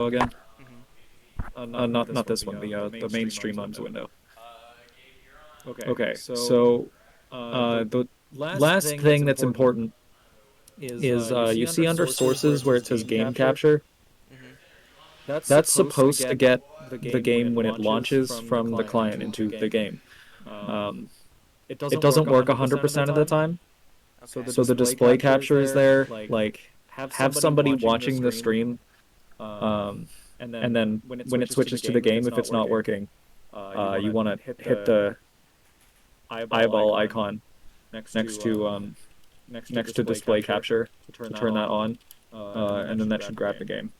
again? Mm-hmm. Not this one. The main stream arms window. Okay, Okay, so so the the last last thing that's thing that's important important is is you you see see under under sources where sources it where says it says game game capture. capture. Mm-hmm. That's That's supposed to supposed to get get the the game when it game when it launches launches from the from the client client into the into the game. game. Um, Um, it it doesn't work doesn't work 100% of the 100% of the time. time. So Okay. the So the display display capture is capture is there. there, Like, like have have somebody somebody watching the watching the stream. stream, Um, um, and and then then when it when it switches to the switches to the game, if game, it's if not it's not working, working, you you want want to to hit hit the the eyeball eyeball icon icon next next to to next to next to display display capture capture to turn to that turn that on, on, and then and that then should that grab should the grab the game. game.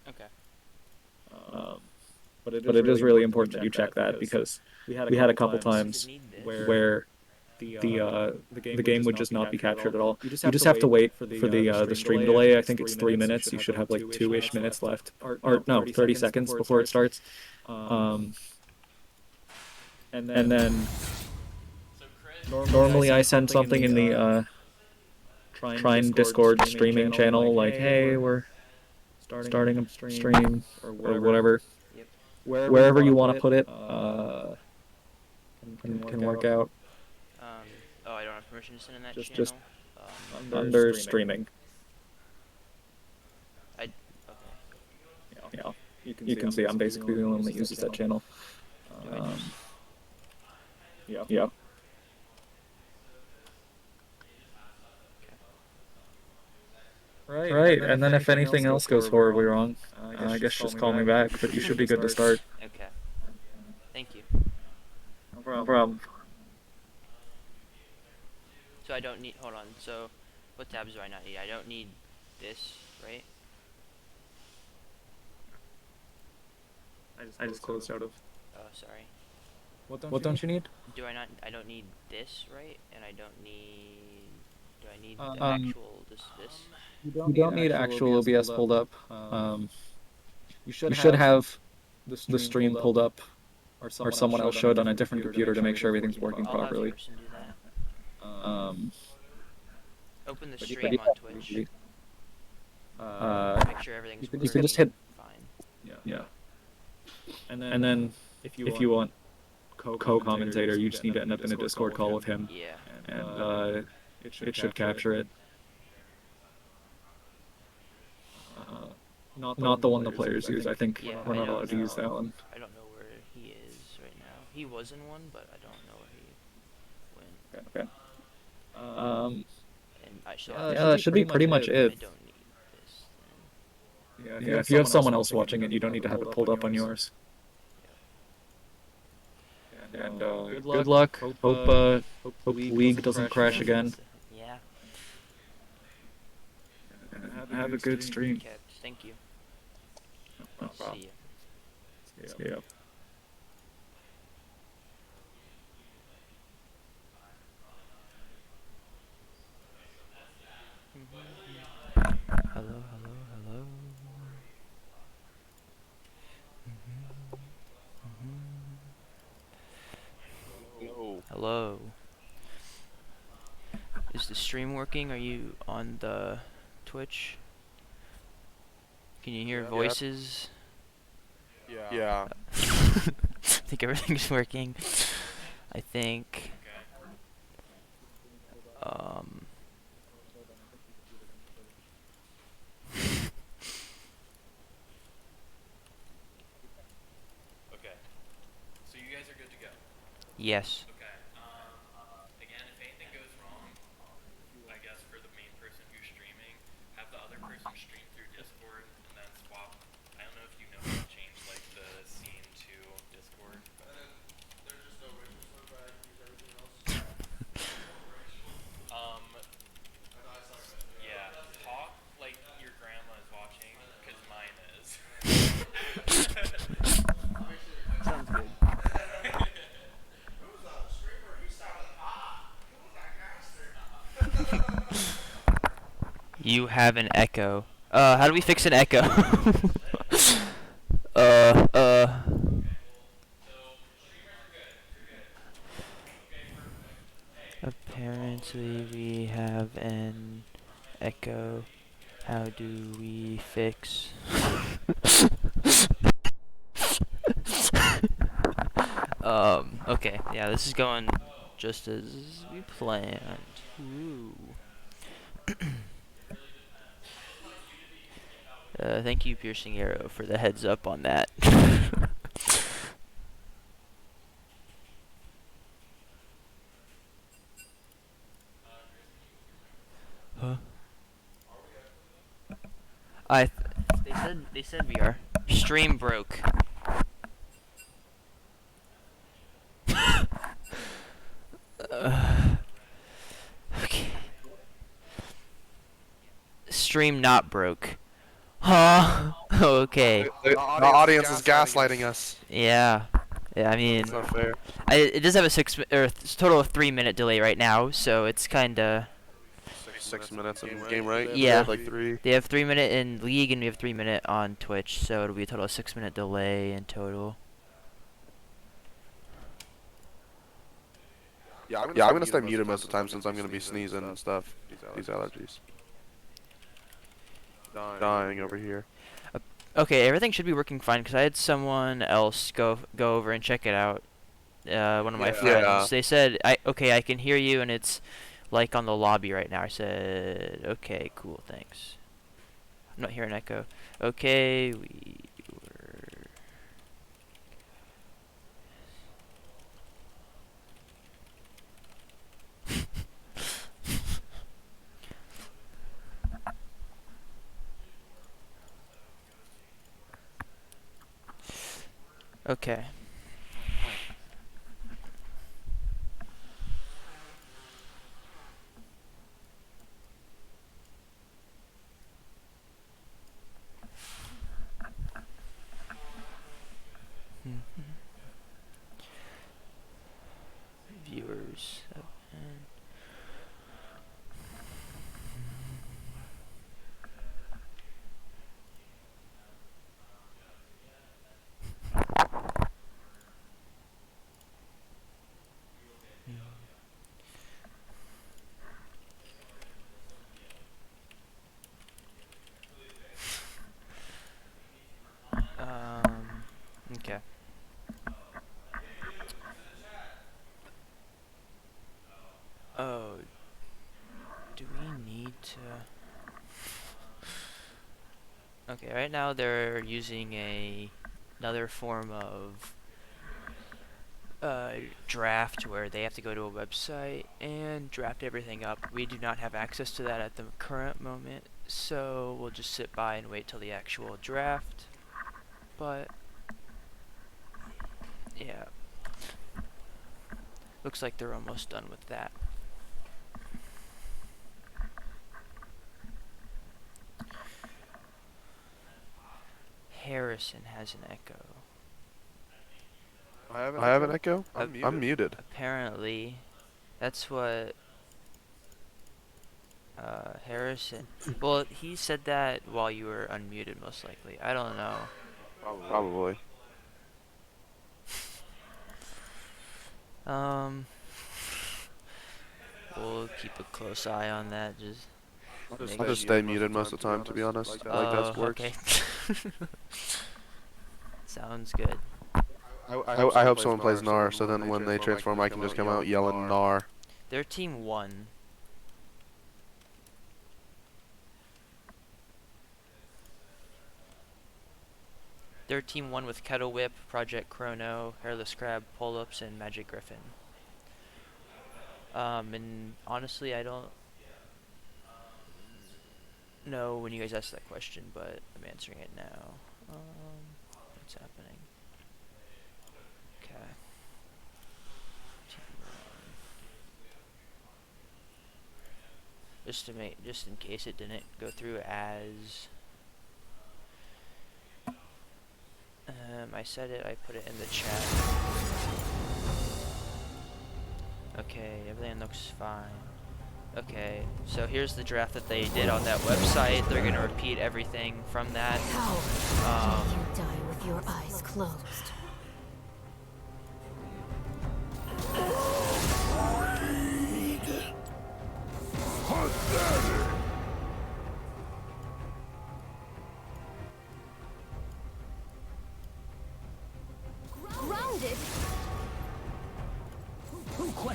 Okay. Um, Um, but it but is it really is really important that you important that you check check that that because because we had a we had a couple couple Does times it times need this? where where the the game the would game just would not just be not be captured at captured at all. all. You just You have just to have to wait wait for for the the stream stream delay. I think delay. I it's think it's 3 3 minutes. So you minutes. should You have should like have like 2-ish two-ish minutes minutes left, left, or or no, no, 30 30 seconds seconds before it before it starts. starts. Um, Um, and and then then normally I normally I send send something in something in the the Trine Discord Discord streaming streaming channel channel, like, like, hey, hey, we're we're starting a starting a stream stream or or whatever. whatever. Yep. Wherever you Wherever want to you put want to it, put it, can work can work out. out. Um. Oh, I don't have permission to send in that Just channel. under Under streaming. streaming. I. Okay. Yeah, Yeah, you you can can see see I'm I'm basically basically the the only only one one that that uses uses that that channel. channel. Yeah. Yeah. Okay. Right, and Right, then and if then if anything else anything goes else goes horribly horribly wrong, wrong, I I guess guess just just call call me me back, back, but but you you should should be be good good to to start. start. Okay. Thank you. No No problem. problem. So I don't need. Hold on. So, what tabs do I not need? I don't need this, right? I I just just closed closed out out of. of. Oh, sorry. What don't you need? Do I not? I don't need this, right? And I don't need. Do I need the Um, actual this? you You don't need don't need actual actual OBS pulled OBS up. pulled up. Um, Um, you should you should have have the the stream pulled stream up, pulled up, or or someone else someone else showed on a showed on a different different computer to make computer to sure make sure everything's everything's working working I'll have properly. person do that. Um, Open the but yeah, stream on Twitch. uh, Make sure everything's you You can can just just working hit, fine. yeah, yeah. and And then then if you if want you want co-commentator, co-commentator, you you just just need need to to end end up up in in a a Discord Discord call call with with him, him, Yeah. and and it should it should capture it. capture it. Uh, Not the one Not the the one the players use. players I use. I think think Yeah. we're we're I not not don't allowed allowed to to use use know. that. that one. I don't know where he is right now. He was in one, but I don't know where he went. Okay. Okay. Um, Um, And I still yeah, have that yeah, should that be should pretty be much pretty it. much I it. don't need this then. Yeah, if you Yeah, have if you have someone else someone else watching it, watching it, you don't need to have it pulled up on yours. And And good good luck. luck. Hope hope the Hope the league league doesn't doesn't crash crash again. again. Yeah. Have a Have a good good stream. stream. Okay. Thank you. No See problem. you. Yeah. Yeah. Hello, hello, hello. Hello. Hello. Is the stream working? Are you on the Twitch? Can you hear Yeah. voices? Yeah. I think everything's working. I think. Um. Okay. So you guys are good to go. Yes. Okay. Again, if anything goes wrong, I guess for the main person who's streaming, have the other person stream through Discord and then swap. I don't know if you know how to change like the scene to Discord. Um, yeah, talk like your grandma is watching, cause mine is. Sounds good. You have an echo. How do we fix an echo? uh, uh. Apparently we have an echo How do we fix? Okay, yeah, this is going just as we planned. Ooh. Thank you, Piercing Arrow, for the heads up on that. Huh? They said we are. Stream broke. Okay. Stream not broke. Huh? Okay. The audience is gaslighting us. Yeah. Yeah, I mean, It's not fair. it does have a total of 3-minute delay right now, so it's kinda. 6 minutes in game, right? Yeah. Have like 3. They have 3-minute in League and we have 3-minute on Twitch, so it'll be a total of 6-minute delay in total. Yeah, I'm gonna stay muted most of the time since I'm gonna be sneezing and stuff. These allergies. Dying over here. Okay, everything should be working fine because I had someone else go over and check it out. One of my friends. Yeah. They said, okay, I can hear you, and it's like on the lobby right now. I said, okay, cool, thanks. I'm not hearing echo. Okay, we were. Okay. Viewers. Okay. Oh, do we need to? Okay, right now they're using another form of draft where they have to go to a website and draft everything up. We do not have access to that at the current moment, so we'll just sit by and wait till the actual draft. But yeah, looks like they're almost done with that. Harrison has an echo. I have an echo? I'm muted. Apparently, that's what Harrison. Well, he said that while you were unmuted, most likely. I don't know. Probably. We'll keep a close eye on that. I'll just stay muted most of the time, to be honest. Like that works. Okay. Sounds good. I hope someone plays Gnar, so then when they transform, I can just come out yelling Gnar. Their team won. Their team won with Kettle Whip, Project Chrono, Hairless Crab, Pull-Ups, and Magic Griffin. And honestly, I don't know when you guys asked that question, but I'm answering it now. What's happening? Okay. Just in case it didn't go through as I said it, I put it in the chat. Okay, everything looks fine. Okay, so here's the draft that they did on that website. They're gonna repeat everything from that. How can you die with your eyes closed?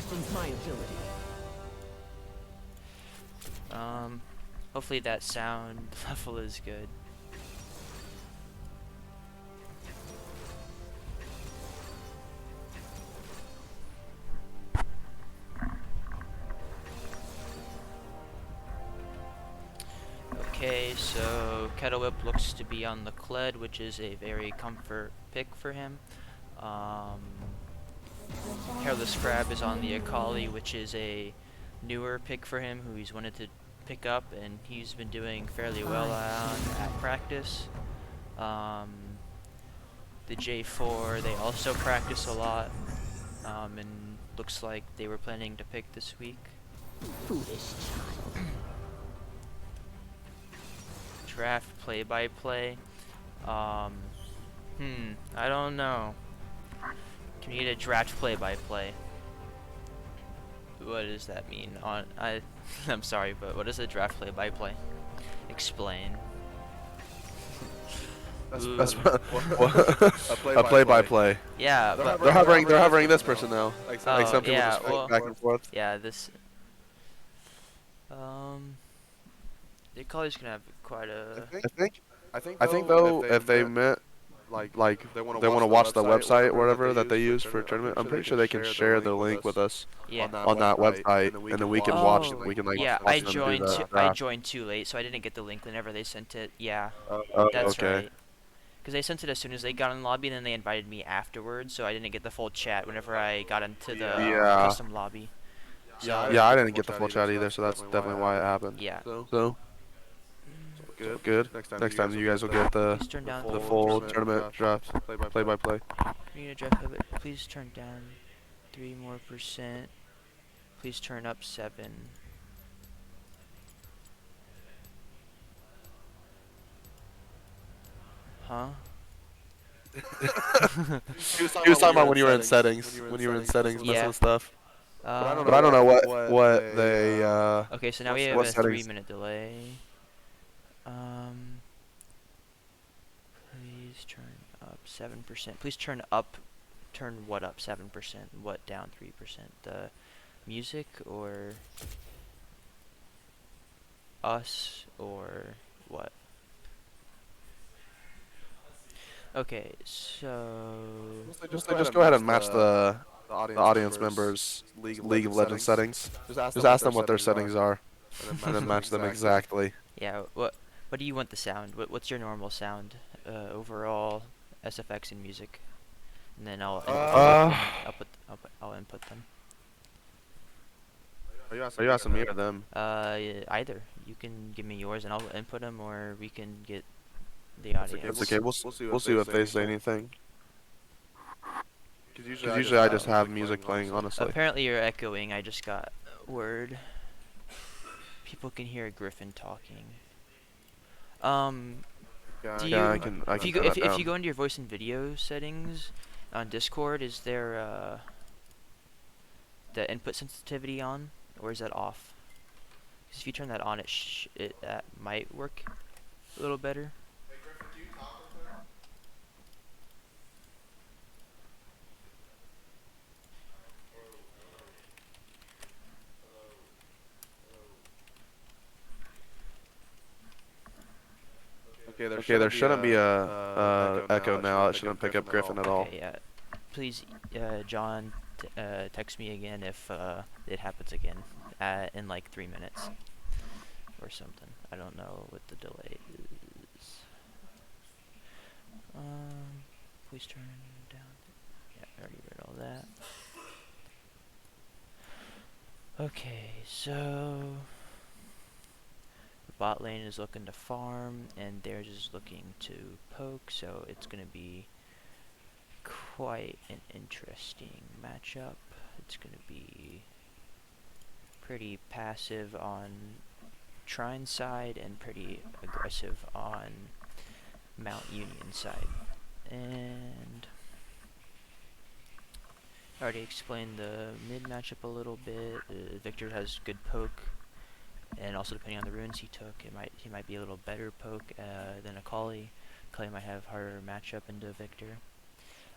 questions my ability. Hopefully that sound level is good. Okay, so Kettle Whip looks to be on the Kled, which is a very comfort pick for him. Hairless Crab is on the Akali, which is a newer pick for him, who he's wanted to pick up, and he's been doing fairly well on at practice. The J4, they also practice a lot, and looks like they were planning to pick this week. Foolish child. Draft play-by-play. I don't know. Can we get a draft play-by-play? What does that mean? I'm sorry, but what is a draft play-by-play? Explain. That's a play-by-play. Yeah, but They're hovering this person now. Like some people yeah, just well, back and forth. yeah, this. The college gonna have quite a. I think though if they met like they want to watch the website or whatever that they use for a tournament, I'm pretty sure they can share the link with us Yeah. on that website, and then we can watch. We can like yeah, watch them do that. I joined too late, so I didn't get the link whenever they sent it. Yeah, Oh, that's okay. right. Because they sent it as soon as they got in the lobby, and then they invited me afterwards, so I didn't get the full chat whenever I got into the custom lobby. So, Yeah, I didn't get the full chat either, so that's definitely why it happened. yeah. So good. Next time you guys will get Please turn down the full tournament draft play-by-play. Need a draft pivot. Please turn down 3 more %. Please turn up 7. Huh? He was talking about when you were in settings, messing Yeah. with stuff. But But I don't know what they okay, so now we have what a settings? 3-minute delay. Please turn up 7%. Please turn what up 7%? What down 3%? The music or us or what? Okay, so just go ahead and match the audience members' League of Legends settings. Just ask them what their settings are, and then match them exactly. yeah, what do you want the sound? What's your normal sound? Overall, SFX and music, and then I'll input them. Are you asking me or them? Either. You can give me yours and I'll input them, or we can get the audio. It's okay. We'll see if they say anything. Because usually I just have music playing, honestly. Apparently you're echoing. I just got word. People can hear Griffin talking. Do you, I can if you go into your voice and video settings on Discord, is there the input sensitivity on, or is that off? Because if you turn that on, that might work a little better. Okay, there shouldn't be a echo now. It shouldn't pick up Griffin at all. Okay, yeah. Please, John, text me again if it happens again in like 3 minutes or something. I don't know what the delay is. Please turn down. Yeah, I already read all that. Okay, so the bot lane is looking to farm, and theirs is looking to poke, so it's going to be quite an interesting matchup. It's going to be pretty passive on Trine's side and pretty aggressive on Mount Union side. And I already explained the mid matchup a little bit. Victor has good poke, and also depending on the runes he took, he might be a little better poke than Akali. Akali might have harder matchup into Victor.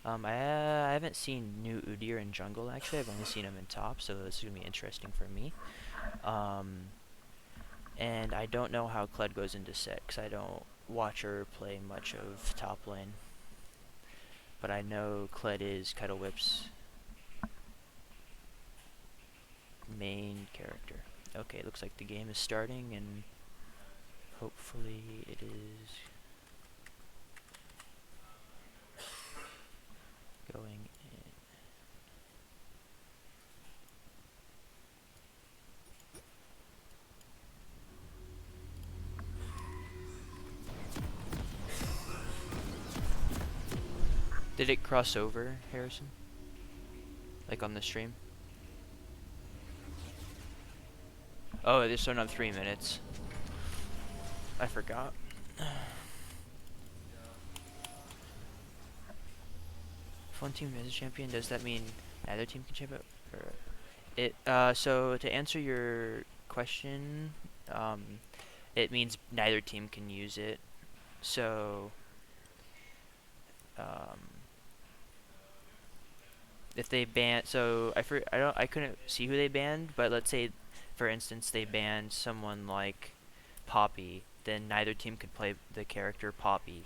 I haven't seen new Udyr in jungle actually. I've only seen him in top, so this is gonna be interesting for me. And I don't know how Kled goes into set, because I don't watch or play much of top lane. But I know Kled is Kettle Whip's main character. Okay, looks like the game is starting, and hopefully it is going in. Did it cross over, Harrison? Like on the stream? Oh, they're starting on 3 minutes. I forgot. If one team is a champion, does that mean neither team can champion? So to answer your question, it means neither team can use it. So, if they ban, so I couldn't see who they banned, but let's say, for instance, they banned someone like Poppy, then neither team could play the character Poppy.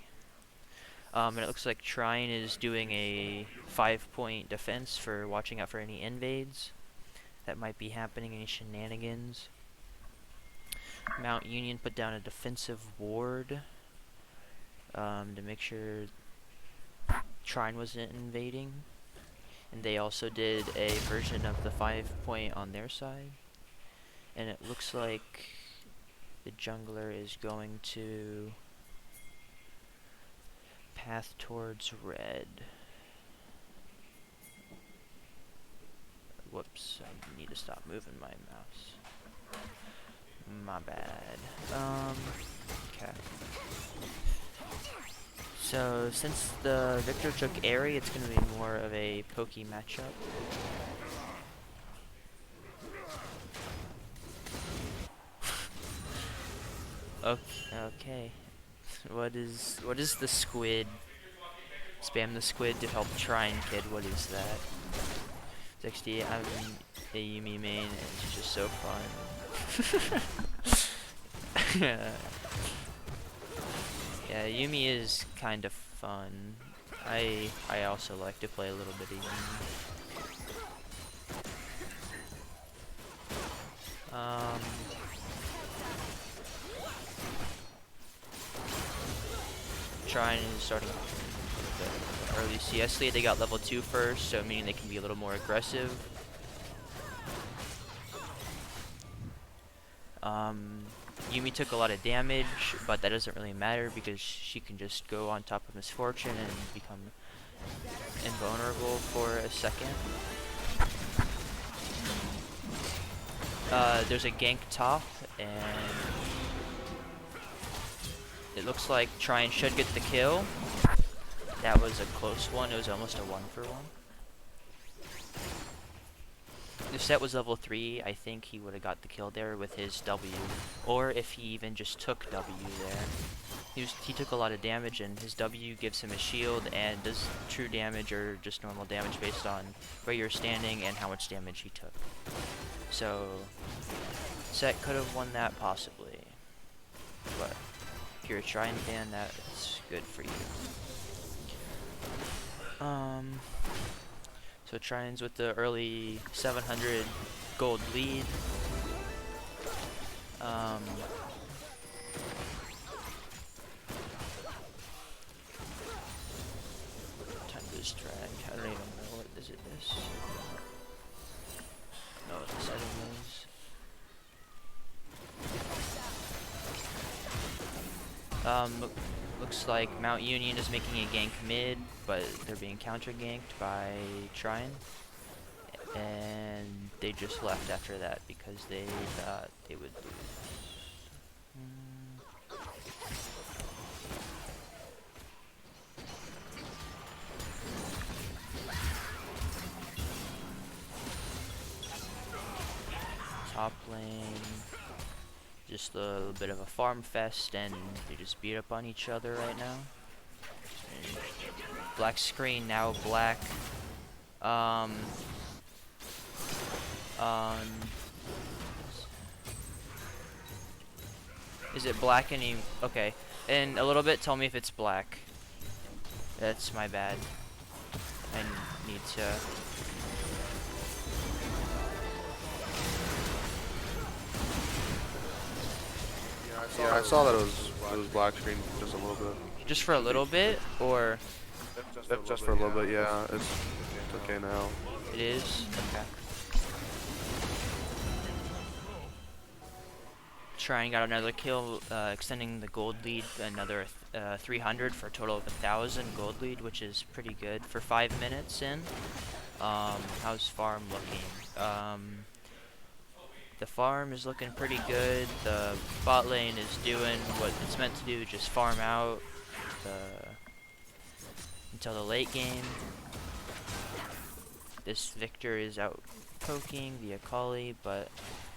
And it looks like Trine is doing a 5-point defense for watching out for any invades that might be happening, any shenanigans. Mount Union put down a defensive ward to make sure Trine wasn't invading. And they also did a version of the 5-point on their side. And it looks like the jungler is going to path towards red. Whoops, I need to stop moving my mouse. My bad. Okay. So, since the Victor took Airy, it's going to be more of a pokey matchup. Okay. What is the squid? Spam the squid to help Trine kid. What is that? 60. I'm a Yumi main, and it's just so fun. Yeah, Yumi is kind of fun. I also like to play a little bit of Yumi. Trine is starting the early CS lead. They got level 2 first, so meaning they can be a little more aggressive. Yumi took a lot of damage, but that doesn't really matter because she can just go on top of Misfortune and become invulnerable for a second. There's a gank top, and it looks like Trine should get the kill. That was a close one. It was almost a 1-for-1. If Set was level 3, I think he would have got the kill there with his W. Or if he even just took W there. He took a lot of damage, and his W gives him a shield and does true damage or just normal damage based on where you're standing and how much damage he took. So, Set could have won that possibly. But if you're a Trine fan, that's good for you. So Trine's with the early 700 gold lead. Time to distract. I don't even know what is it is. No, what the setting is. Looks like Mount Union is making a gank mid, but they're being counter ganked by Trine. And they just left after that because they thought they would lose. Top lane. Just a little bit of a farm fest, and they just beat up on each other right now. And Black screen, now black. Um, is it black any? Okay. In a little bit, tell me if it's black. That's my bad. I need to. Yeah, I saw that it was black screen just a little bit. Just for a little bit, or Just for a little bit, yeah. It's okay now. it is? Okay. Trine got another kill, extending the gold lead another 300 for a total of 1,000 gold lead, which is pretty good for 5 minutes in. How's farm looking? The farm is looking pretty good. The bot lane is doing what it's meant to do, just farm out until the late game. This Victor is out poking the Akali, but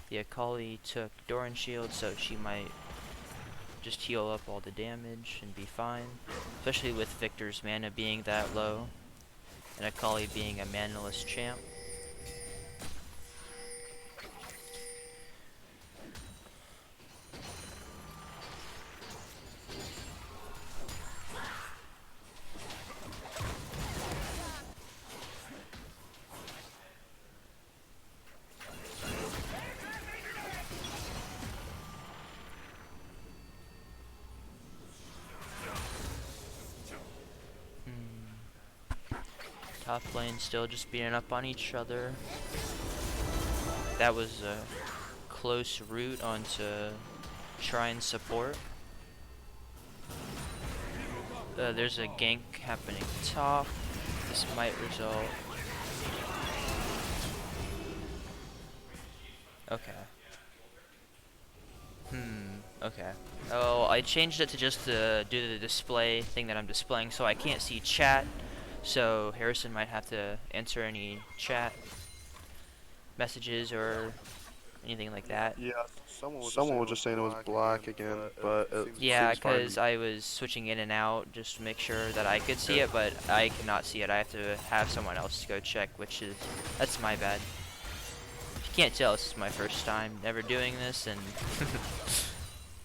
the Akali took Doran shield, so she might just heal up all the damage and be fine. Especially with Victor's mana being that low, and Akali being a manaless champ. Top lane still just beating up on each other. That was a close route onto Trine support. There's a gank happening top. This might result. Okay. Okay. Oh, I changed it to just do the display thing that I'm displaying, so I can't see chat. So Harrison might have to answer any chat messages or anything like that. Yeah, someone was just saying it was black again, but it Yeah, seems fine. because I was switching in and out just to make sure that I could see it, but I cannot see it. I have to have someone else go check, that's my bad. If you can't tell, this is my first time ever doing this, and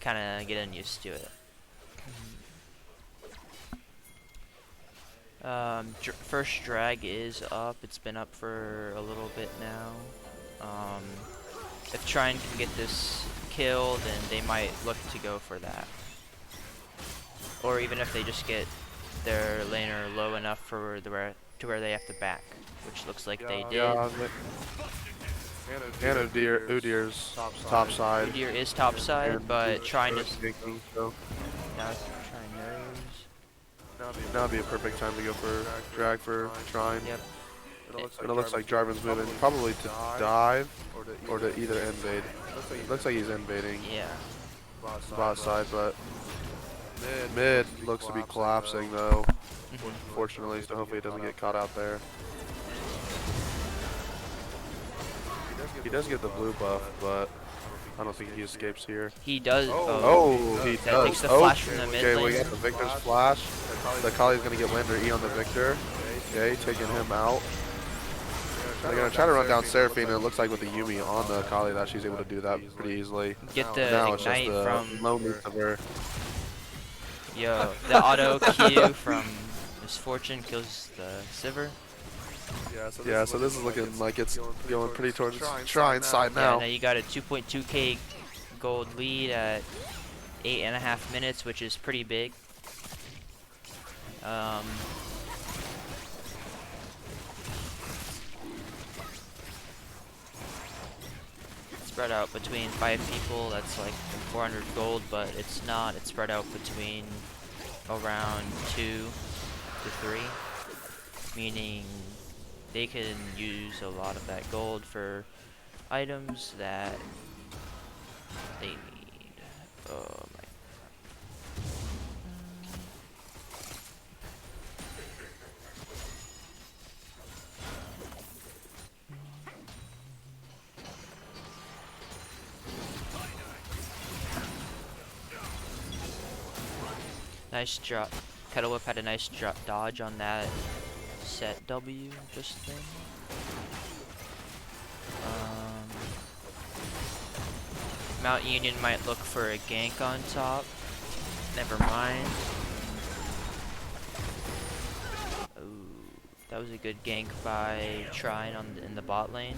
kind of getting used to it. First drag is up. It's been up for a little bit now. If Trine can get this kill, then they might look to go for that. Or even if they just get their laner low enough for to where they have to back, which looks like they did. Yeah, and Udir's top side. Udyr is top side, but Trine is So now Trine knows. now would be a perfect time to go for drag for Trine. Yep. And it looks like Jarvan's moving probably to dive or to either invade. Looks like he's invading Yeah. bot side, but mid looks to be collapsing though. Fortunately, so hopefully it doesn't get caught out there. He does get the blue buff, but I don't think he escapes here. He does. Oh, he that does. takes the flash from the mid Okay, lane. we got the Victor's flash. The Akali's gonna get Lander E on the Victor. Okay, taking him out. They're gonna try to run down Seraphine, and it looks like with the Yumi on the Akali that she's able to do that pretty easily. Get the Now it's just ignite the from loneliness of her. the auto Q from Misfortune kills the Sivir. Yeah, so this is looking like it's going pretty towards Trine side Yeah, now. now you got a 2.2k gold lead at 8.5 minutes, which is pretty big. Spread out between 5 people, that's like 400 gold, but it's not. It's spread out between around 2 to 3, meaning they can use a lot of that gold for items that they need. Oh my. Nice drop. Kettle Whip had a nice dodge on that set W just then. Mount Union might look for a gank on top. Never mind. Ooh, that was a good gank by Trine in the bot lane.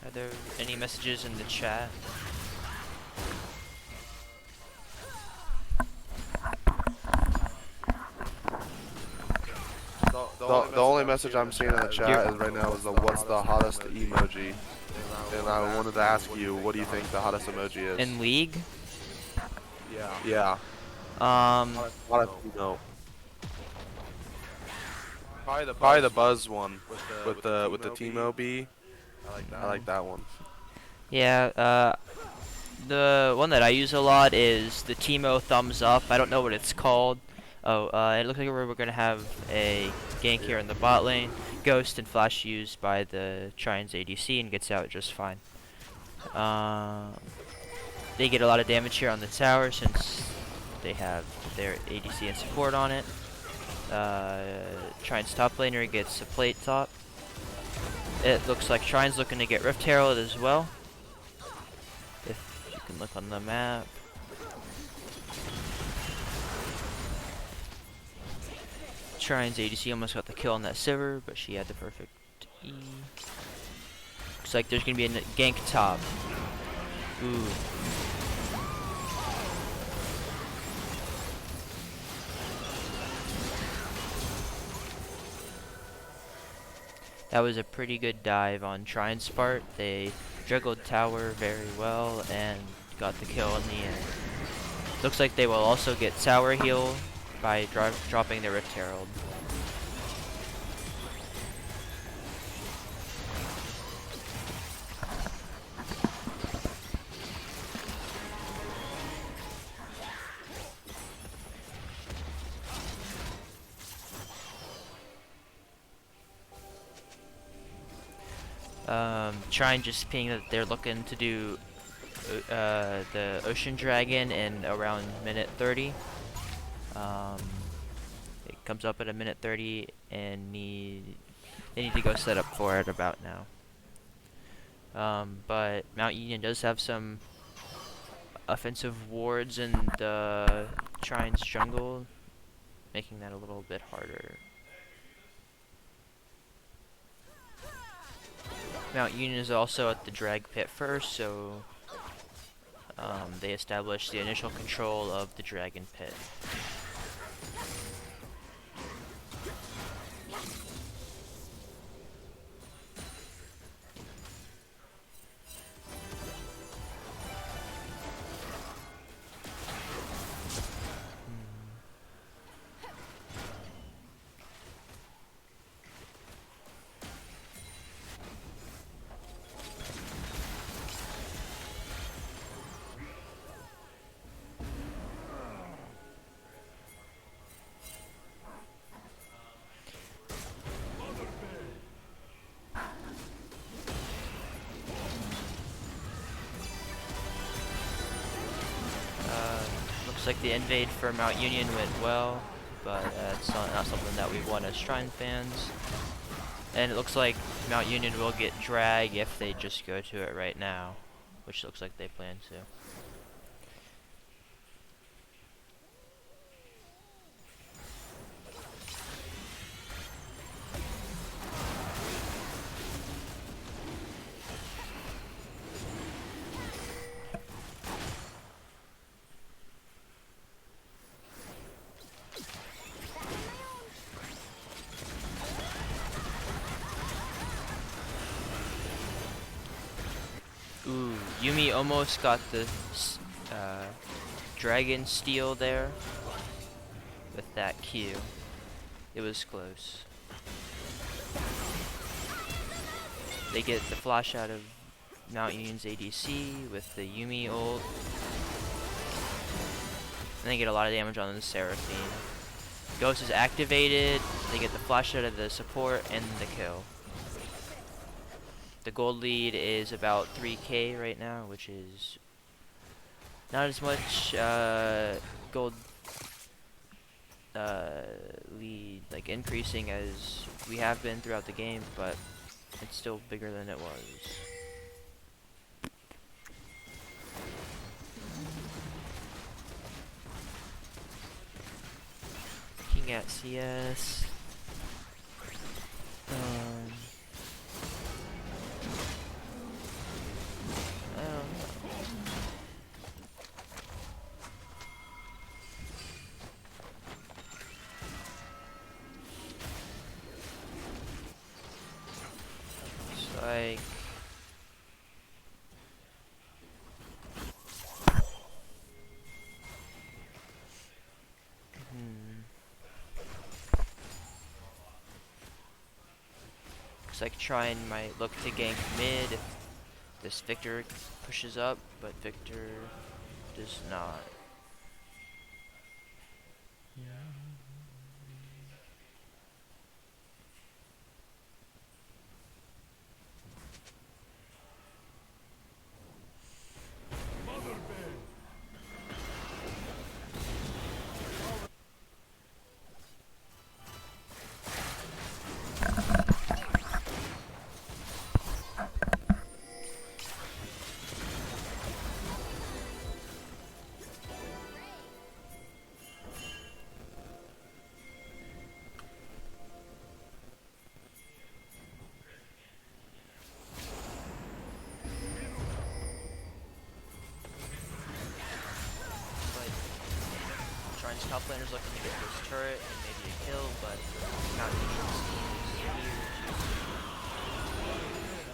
Are there any messages in the chat? The only message I'm seeing in the chat is right now is the what's the hottest emoji, and I wanted to ask you, what do you think the hottest emoji is? In League? Yeah. Hottest, no. Probably the Buzz one with the Teemo B. I like that one. Yeah, the one that I use a lot is the Teemo thumbs up. I don't know what it's called. Oh, it looks like we're gonna have a gank here in the bot lane. Ghost and Flash used by the Trine's ADC and gets out just fine. They get a lot of damage here on the tower since they have their ADC and support on it. Trine's top laner gets a plate top. It looks like Trine's looking to get Rift Herald as well. If you can look on the map. Trine's ADC almost got the kill on that Sivir, but she had the perfect E. Looks like there's gonna be a gank top. Ooh. That was a pretty good dive on Trine's part. They juggled tower very well and got the kill in the end. Looks like they will also get tower heal by dropping the Rift Herald. Trine just pinged that they're looking to do the Ocean Dragon in around minute 30. It comes up at a minute 30 and they need to go set up for it about now. But Mount Union does have some offensive wards in the Trine's jungle, making that a little bit harder. Mount Union is also at the drag pit first, so they established the initial control of the dragon pit. Looks like the invade for Mount Union went well, but it's not something that we want as Trine fans. And it looks like Mount Union will get drag if they just go to it right now, which looks like they plan to. Yumi almost got the dragon steal there with that Q. It was close. They get the flash out of Mount Union's ADC with the Yumi ult. And they get a lot of damage on the Seraphine. Ghost is activated. They get the flash out of the support and the kill. The gold lead is about 3k right now, which is not as much gold lead, like increasing as we have been throughout the game, but it's still bigger than it was. Looking at CS. I don't know. It's like looks like Trine might look to gank mid if this Victor pushes up, but Victor does not. Trine's top laner's looking to get this turret and maybe a kill, but Mount Union's team is here.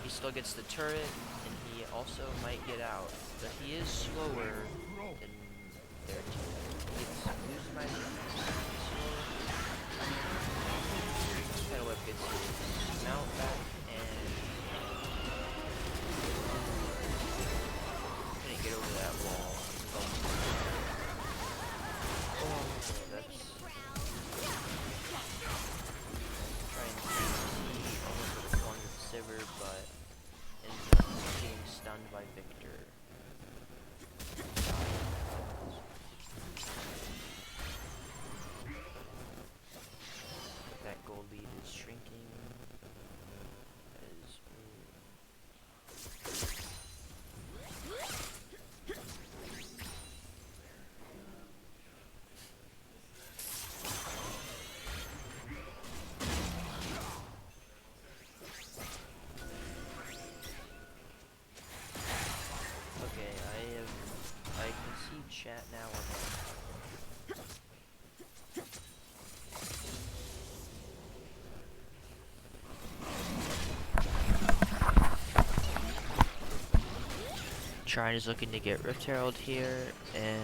He still gets the turret, and he also might get out, but he is slower than their team. He gets used by the Pedal Whip gets his mount back, and couldn't get over that wall. That's trying to almost with one with Sivir, but ends up getting stunned by Victor. That gold lead is shrinking as chat now or Trine is looking to get Rift Herald here, and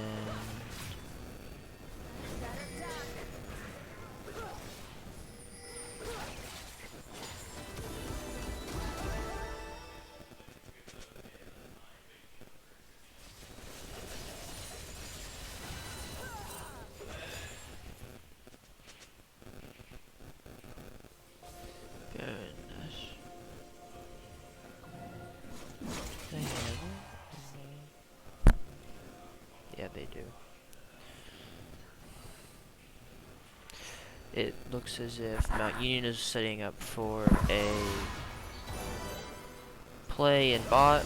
they do. It looks as if Mount Union is setting up for a play in bot.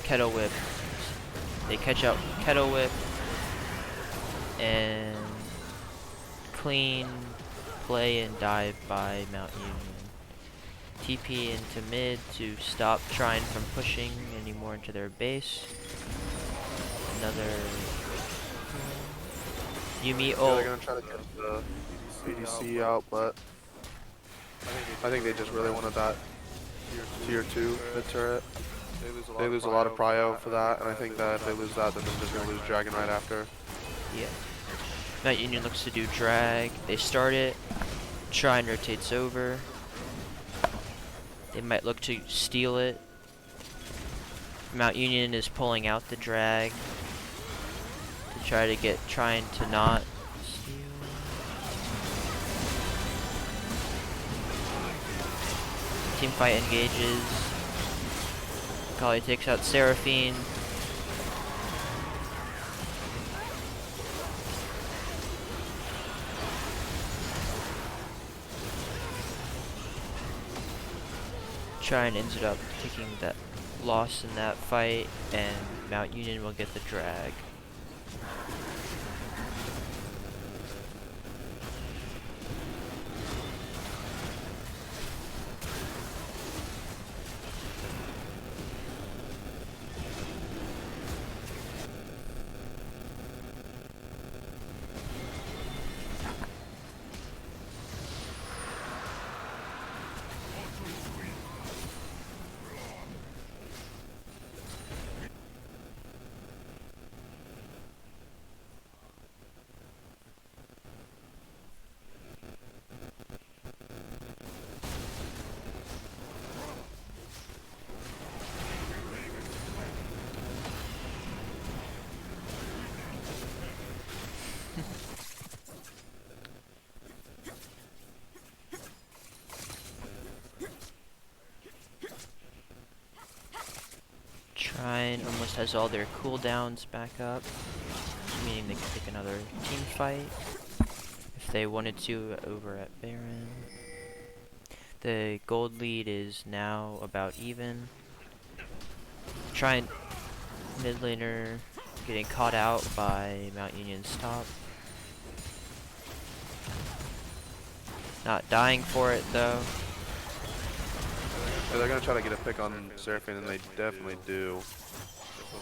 Kettle Whip. They catch up Kettle Whip and clean play and dive by Mount Union. TP into mid to stop Trine from pushing anymore into their base. Another Yumi ult. They're gonna try to get the ADC out, but I think they just really wanted that tier 2 mid turret. They lose a lot of prio for that, and I think that if they lose that, then they're just gonna lose dragon right after. Yeah. Mount Union looks to do drag. They start it. Trine rotates over. They might look to steal it. Mount Union is pulling out the drag to try to get Trine to not steal. Team fight engages. Kali takes out Seraphine. Trine ended up taking that loss in that fight, and Mount Union will get the drag. Trine almost has all their cooldowns back up, meaning they can take another team fight if they wanted to over at Baron. The gold lead is now about even. Trine mid laner getting caught out by Mount Union's top. Not dying for it though. They're gonna try to get a pick on Seraphine, and they definitely do.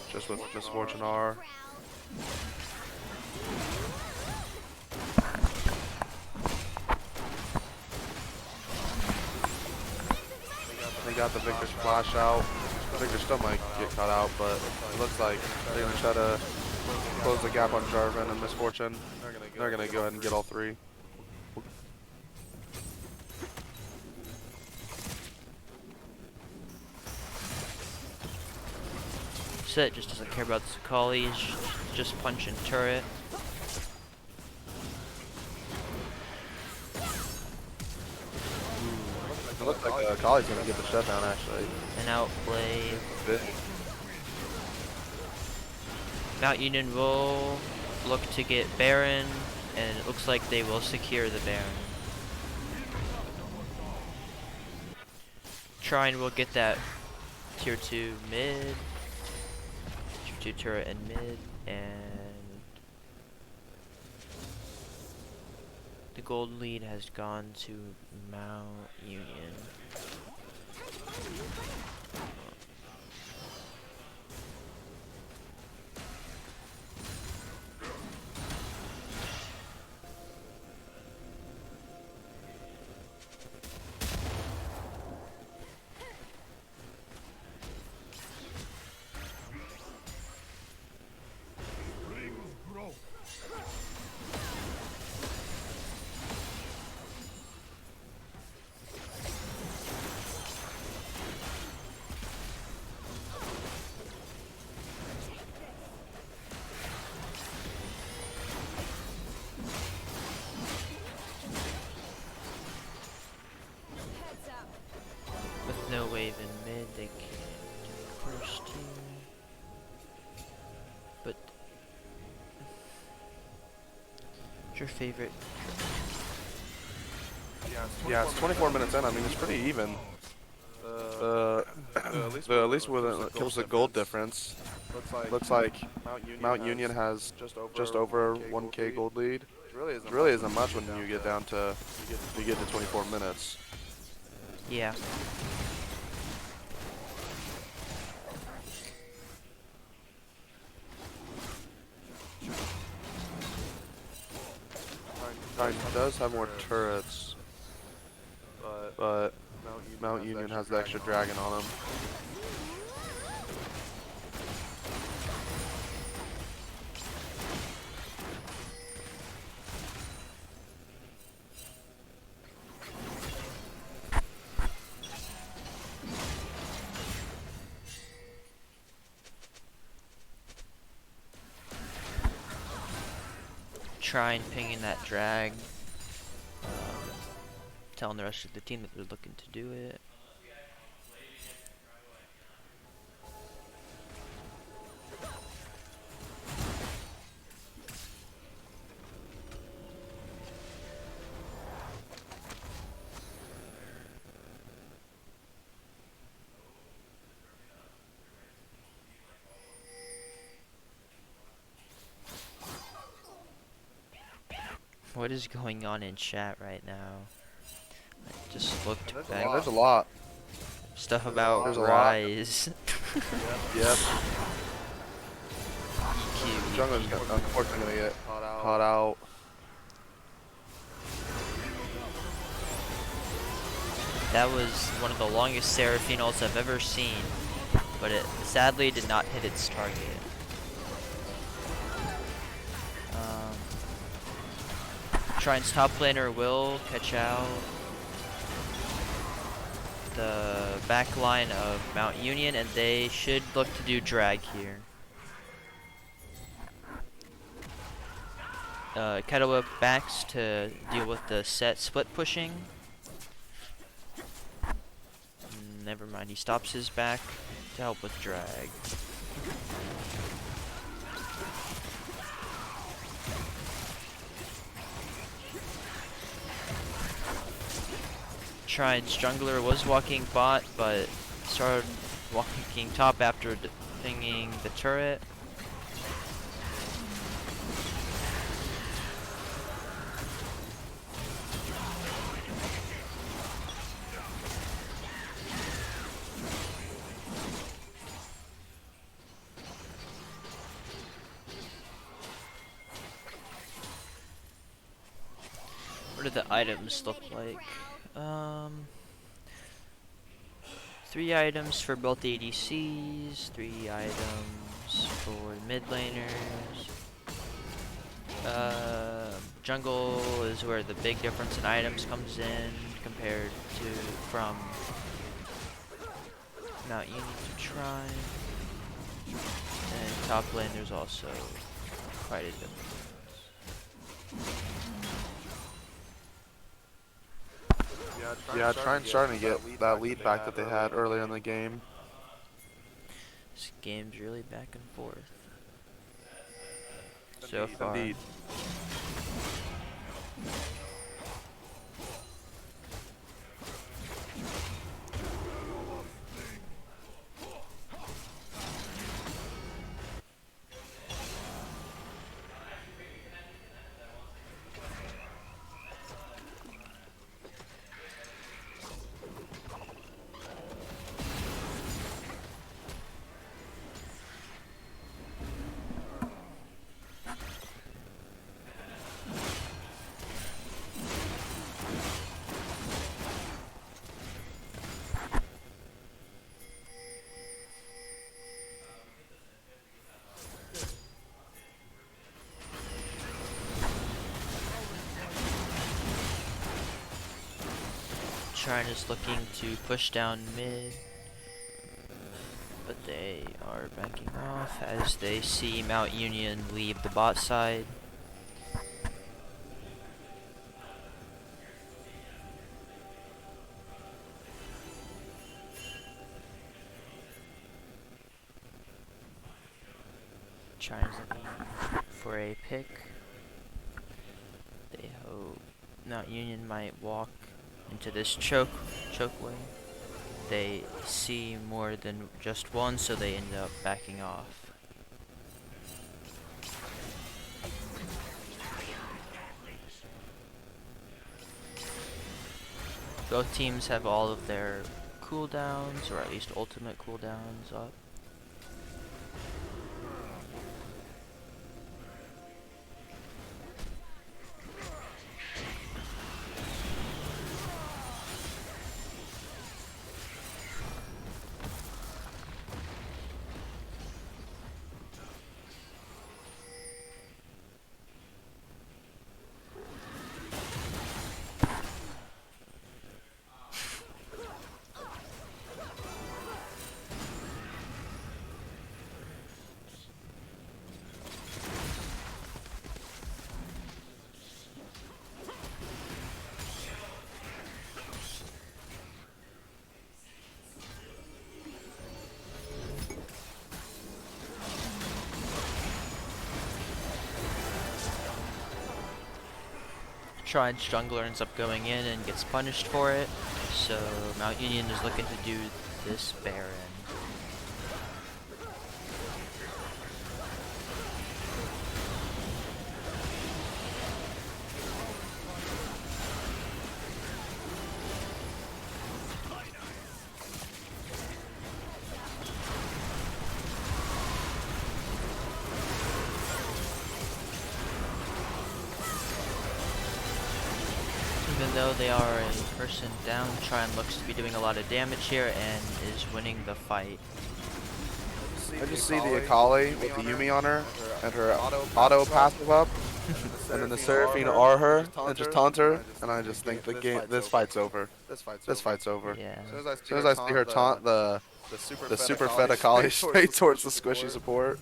Just with Misfortune R. They got the Victor's flash out. The Victor still might get caught out, but it looks like they're gonna try to close the gap on Jarvan and Misfortune. They're gonna go ahead and get all three. Set just doesn't care about the Sakali, he's just punching turret. It looks like Kali's gonna get the shutdown actually. An outplay. Mount Union will look to get Baron, and it looks like they will secure the Baron. Trine will get that tier 2 mid. Tier 2 turret and mid, and the gold lead has gone to Mount Union. With no wave in mid, they can't push team. But what's your favorite? Yeah, it's 24 minutes in. I mean, it's pretty even. At least when it comes to gold difference, looks like Mount Union has just over 1K gold lead. It really isn't much when you get down to you get to 24 minutes. Yeah. Trine does have more turrets, but Mount Union has the extra dragon on him. Trine pinging that drag, telling the rest of the team that they're looking to do it. What is going on in chat right now? I just looked back. There's a lot. Stuff about There's a lot. Rise. Yep. EQ, Jungler's EQ. unfortunately gonna get caught out. That was one of the longest Seraphine ults I've ever seen, but it sadly did not hit its target. Trine's top laner will catch out the back line of Mount Union, and they should look to do drag here. Kettlewhip backs to deal with the set split pushing. Never mind, he stops his back to help with drag. Trine's jungler was walking bot, but started walking top after pinging the turret. What do the items look like? 3 items for both ADCs, 3 items for mid laners. Jungle is where the big difference in items comes in compared to from Mount Union to Trine. And top lane there's also quite a difference. Yeah, Trine's starting to get that lead back that they had earlier in the game. This game's really back and forth so far. Indeed. Trine is looking to push down mid, but they are backing off as they see Mount Union leave the bot side. Trine's looking for a pick. They hope Mount Union might walk into this chokeway. They see more than just one, so they end up backing off. Both teams have all of their cooldowns, or at least ultimate cooldowns up. Trine's jungler ends up going in and gets punished for it. So Mount Union is looking to do this Baron. Even though they are a person down, Trine looks to be doing a lot of damage here and is winning the fight. I just see the Akali with the Yumi on her and her auto passive up, and then the Seraphine R her and just taunt her, and I just think the game, this fight's over. This fight's over. Yeah. As soon as I see her taunt the super fed Akali straight towards the squishy support.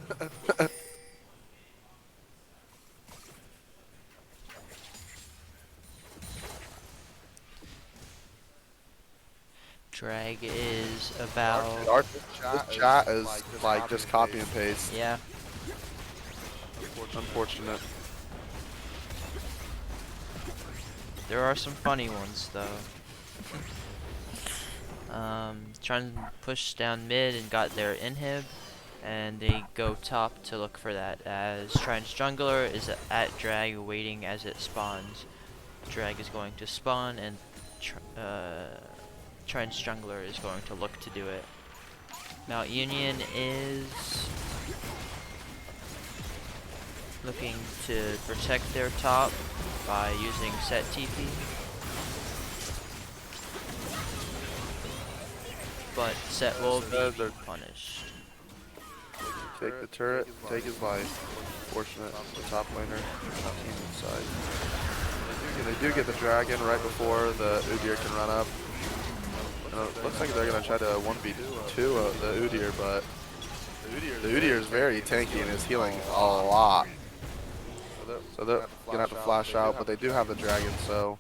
Drag is about... This chat is like just copy and paste. Yeah. Unfortunate. There are some funny ones though. Trying to push down mid and got their inhib, and they go top to look for that as Trine's jungler is at drag waiting as it spawns. Drag is going to spawn and Trine's jungler is going to look to do it. Mount Union is looking to protect their top by using set TP. But set will be punished. Take the turret, take his life. Fortunate, the top laner, team side. They do get the dragon right before the Udyr can run up. And it looks like they're gonna try to 1v2 the Udyr, but the Udyr is very tanky and is healing a lot. So they're gonna have to flash out, but they do have the dragon, so.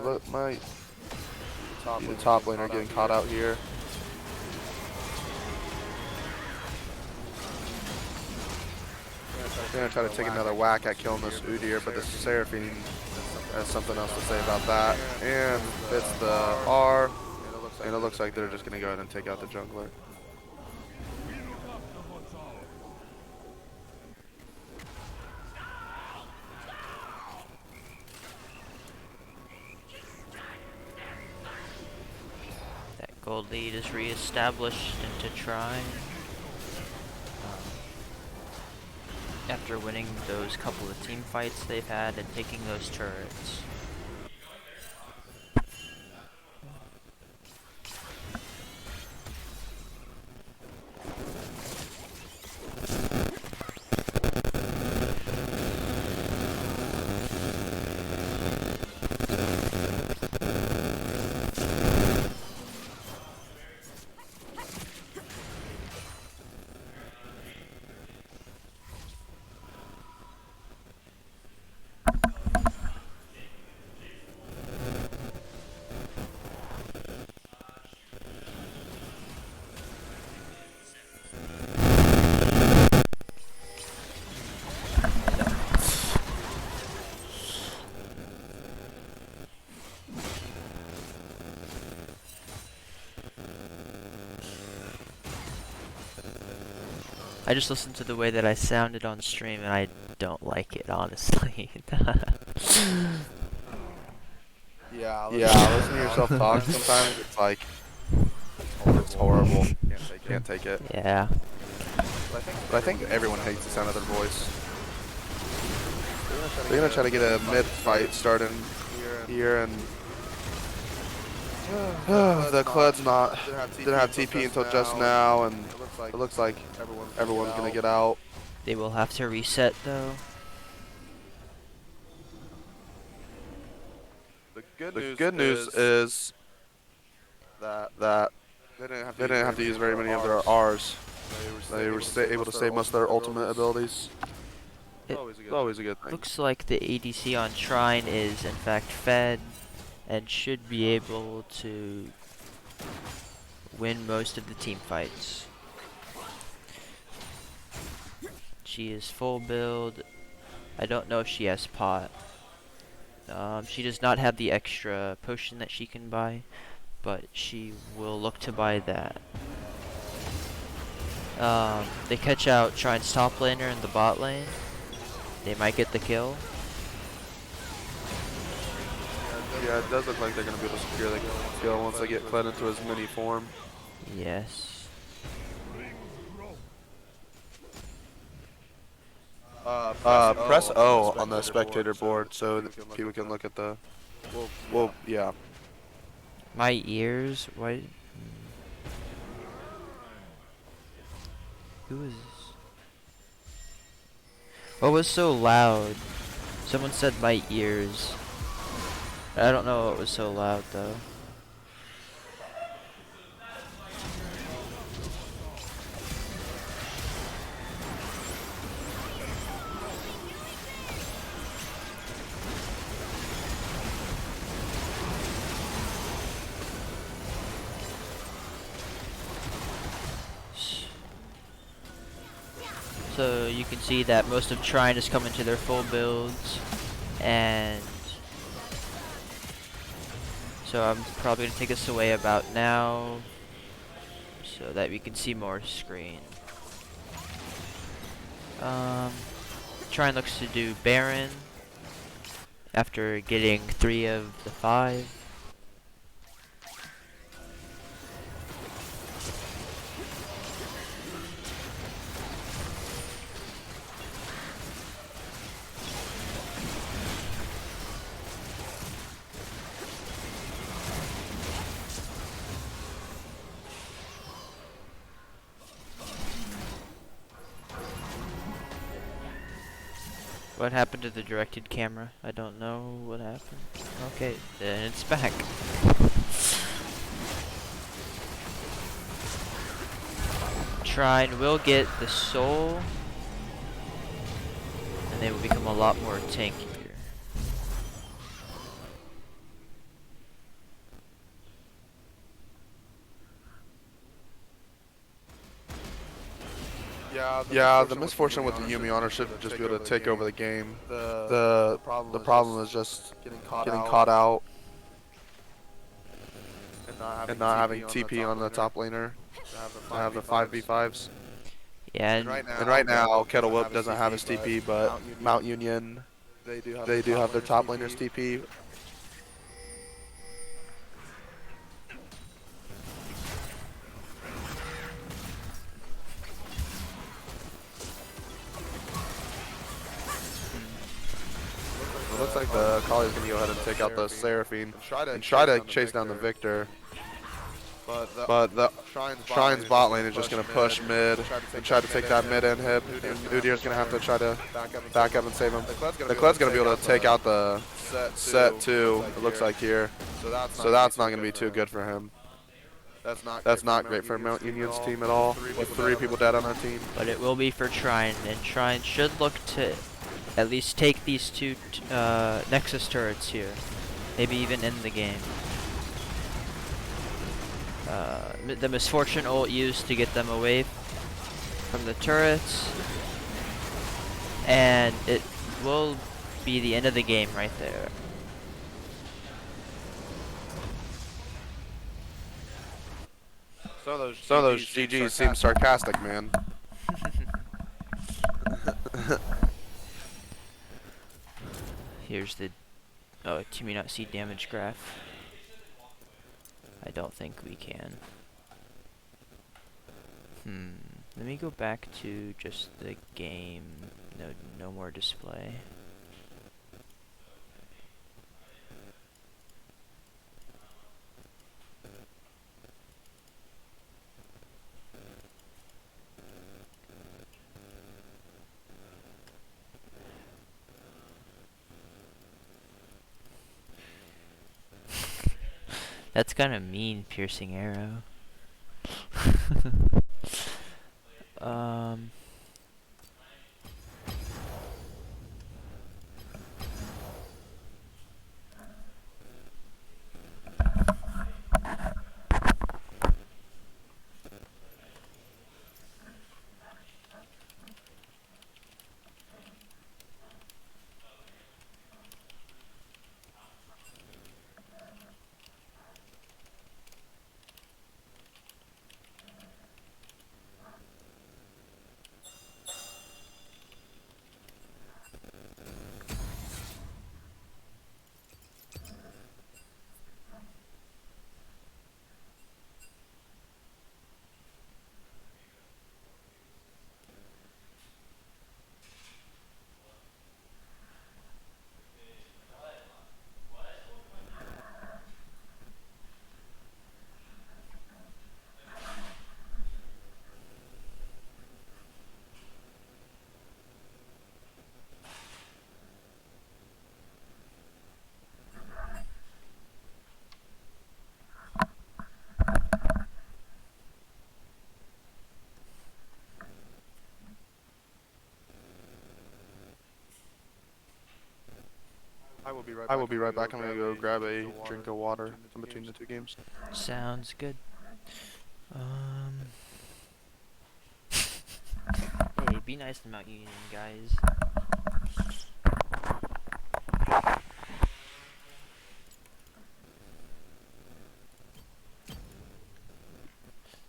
Look, might be the top laner getting caught out here. They're gonna try to take another whack at killing this Udyr, but the Seraphine has something else to say about that. And it's the R, and it looks like they're just gonna go ahead and take out the jungler. Gold lead is re-established into Trine. After winning those couple of team fights they've had and taking those turrets. I just listened to the way that I sounded on stream and I don't like it, honestly. Yeah, listen to yourself talk sometimes, it's like, it's horrible. Can't take it. Yeah. But I think everyone hates the sound of their voice. They're gonna try to get a mid fight started here, and the Cled's didn't have TP until just now, and it looks like everyone's gonna get out. They will have to reset though. The good news is that they didn't have to use very many of their R's. They were able to save most of their ultimate abilities. It It's always a good thing. looks like the ADC on Trine is in fact fed and should be able to win most of the team fights. She is full build. I don't know if she has pot. She does not have the extra potion that she can buy, but she will look to buy that. They catch out Trine's top laner in the bot lane. They might get the kill. Yeah, it does look like they're going to be able to secure the kill once they get Kled into his mini form. Yes. Press O on the spectator board so that people can look at the. Well, yeah. My ears? Why? Who is this? What was so loud? Someone said my ears. I don't know what was so loud though. So you can see that most of Trine is coming to their full builds, and so I'm probably going to take this away about now so that we can see more screen. Trine looks to do Baron after getting 3 of the 5. What happened to the directed camera? I don't know what happened. Okay, then it's back. Trine will get the soul, and they will become a lot more tankier. Yeah, the misfortune with the Yuumi honor should just be able to take over the game. The problem is just getting caught out and not having TP on the top laner to have the 5v5s. Yeah, And right now, Kettle Whip doesn't have his TP, but Mount Union, they do have their top laner's TP. It looks like the Kali's gonna go ahead and take out the Seraphine and try to chase down the Victor. But the Trine's bot lane is just gonna push mid and try to take that mid inhib, and Udyr's gonna have to try to back up and save him. The Kled's gonna be able to take out the set too, it looks like here. So that's not gonna be too good for him. That's not great for Mount Union's team at all, with 3 people dead on their team. but it will be for Trine, and Trine should look to at least take these 2 Nexus turrets here. Maybe even end the game. The Misfortune ult used to get them away from the turrets, and it will be the end of the game right there. Some of those GGs seem sarcastic, man. Here's the can we not see damage graph? I don't think we can. Let me go back to just the game. No more display. That's kind of mean, piercing arrow. I will be right back. I'm gonna go grab a drink of water in between the two games. Sounds good. Hey, be nice to Mount Union, guys.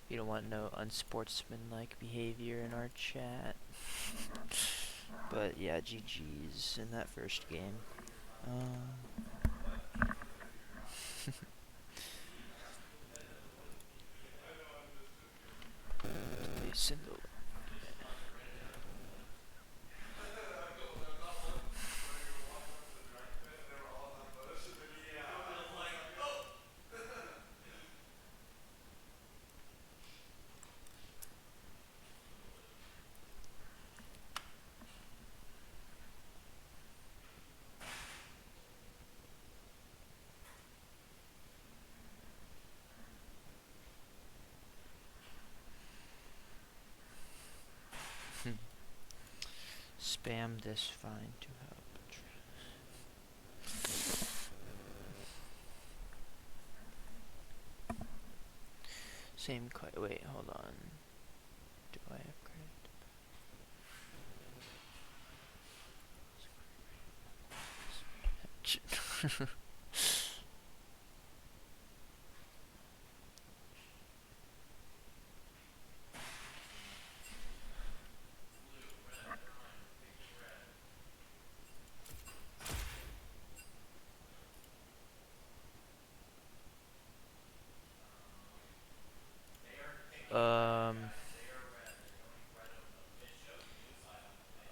You don't want no unsportsmanlike behavior in our chat. But yeah, GG's in that first game. They send the spam this fine to help. Same wait, hold on. Do I upgrade?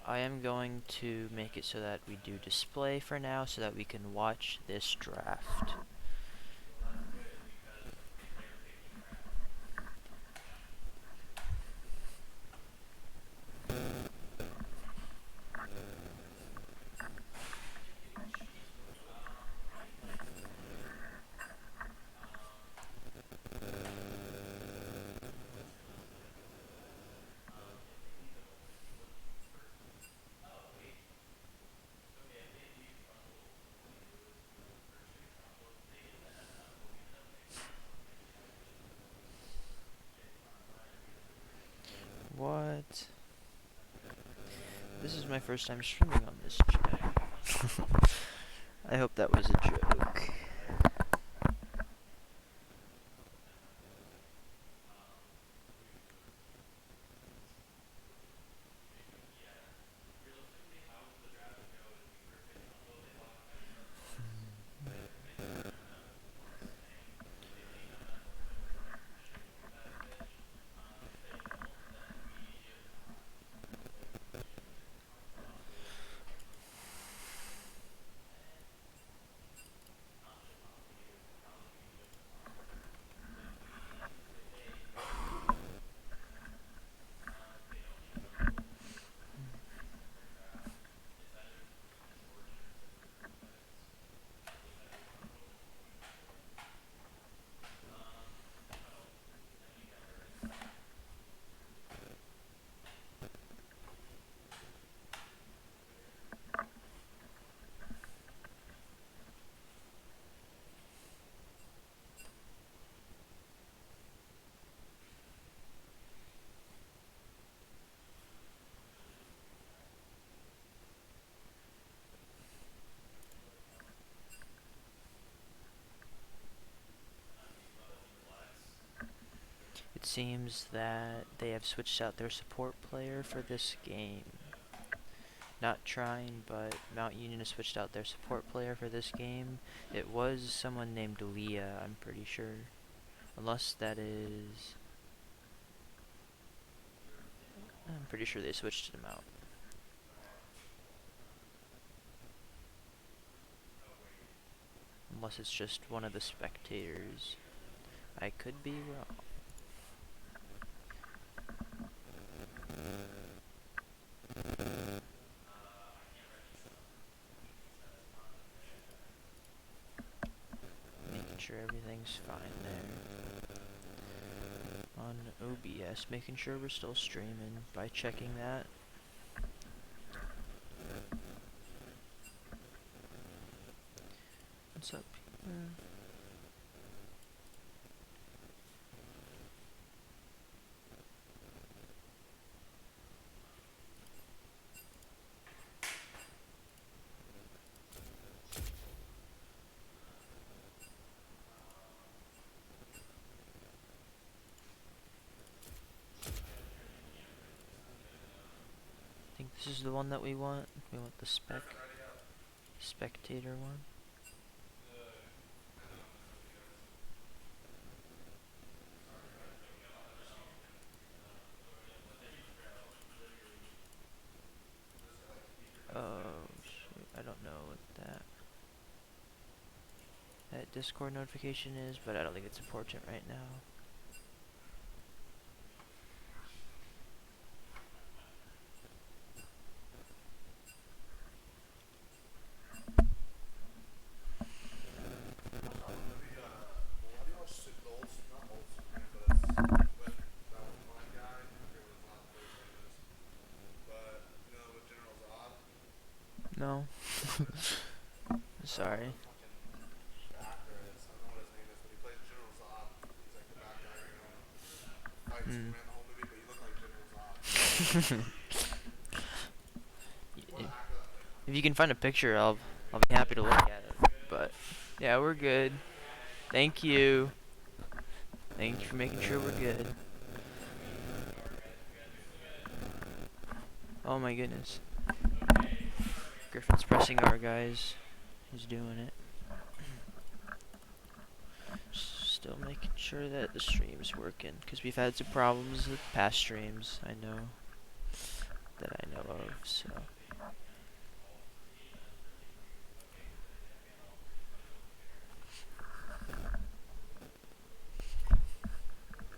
I am going to make it so that we do display for now so that we can watch this draft. What? This is my first time streaming on this channel. I hope that was a joke. It seems that they have switched out their support player for this game. Not Trine, but Mount Union has switched out their support player for this game. It was someone named Leah, I'm pretty sure. Unless that is... I'm pretty sure they switched him out. Unless it's just one of the spectators. I could be wrong. Making sure everything's fine there. On OBS, making sure we're still streaming by checking that. I think this is the one that we want. We want the spectator one. Oh shoot, I don't know what that Discord notification is, but I don't think it's important right now. No. Sorry. Hmm. If you can find a picture, I'll be happy to look at it. But yeah, we're good. Thank you. Thanks for making sure we're good. Oh my goodness. Griffin's pressing our guys. He's doing it. Still making sure that the stream's working, because we've had some problems with past streams, I know of, so.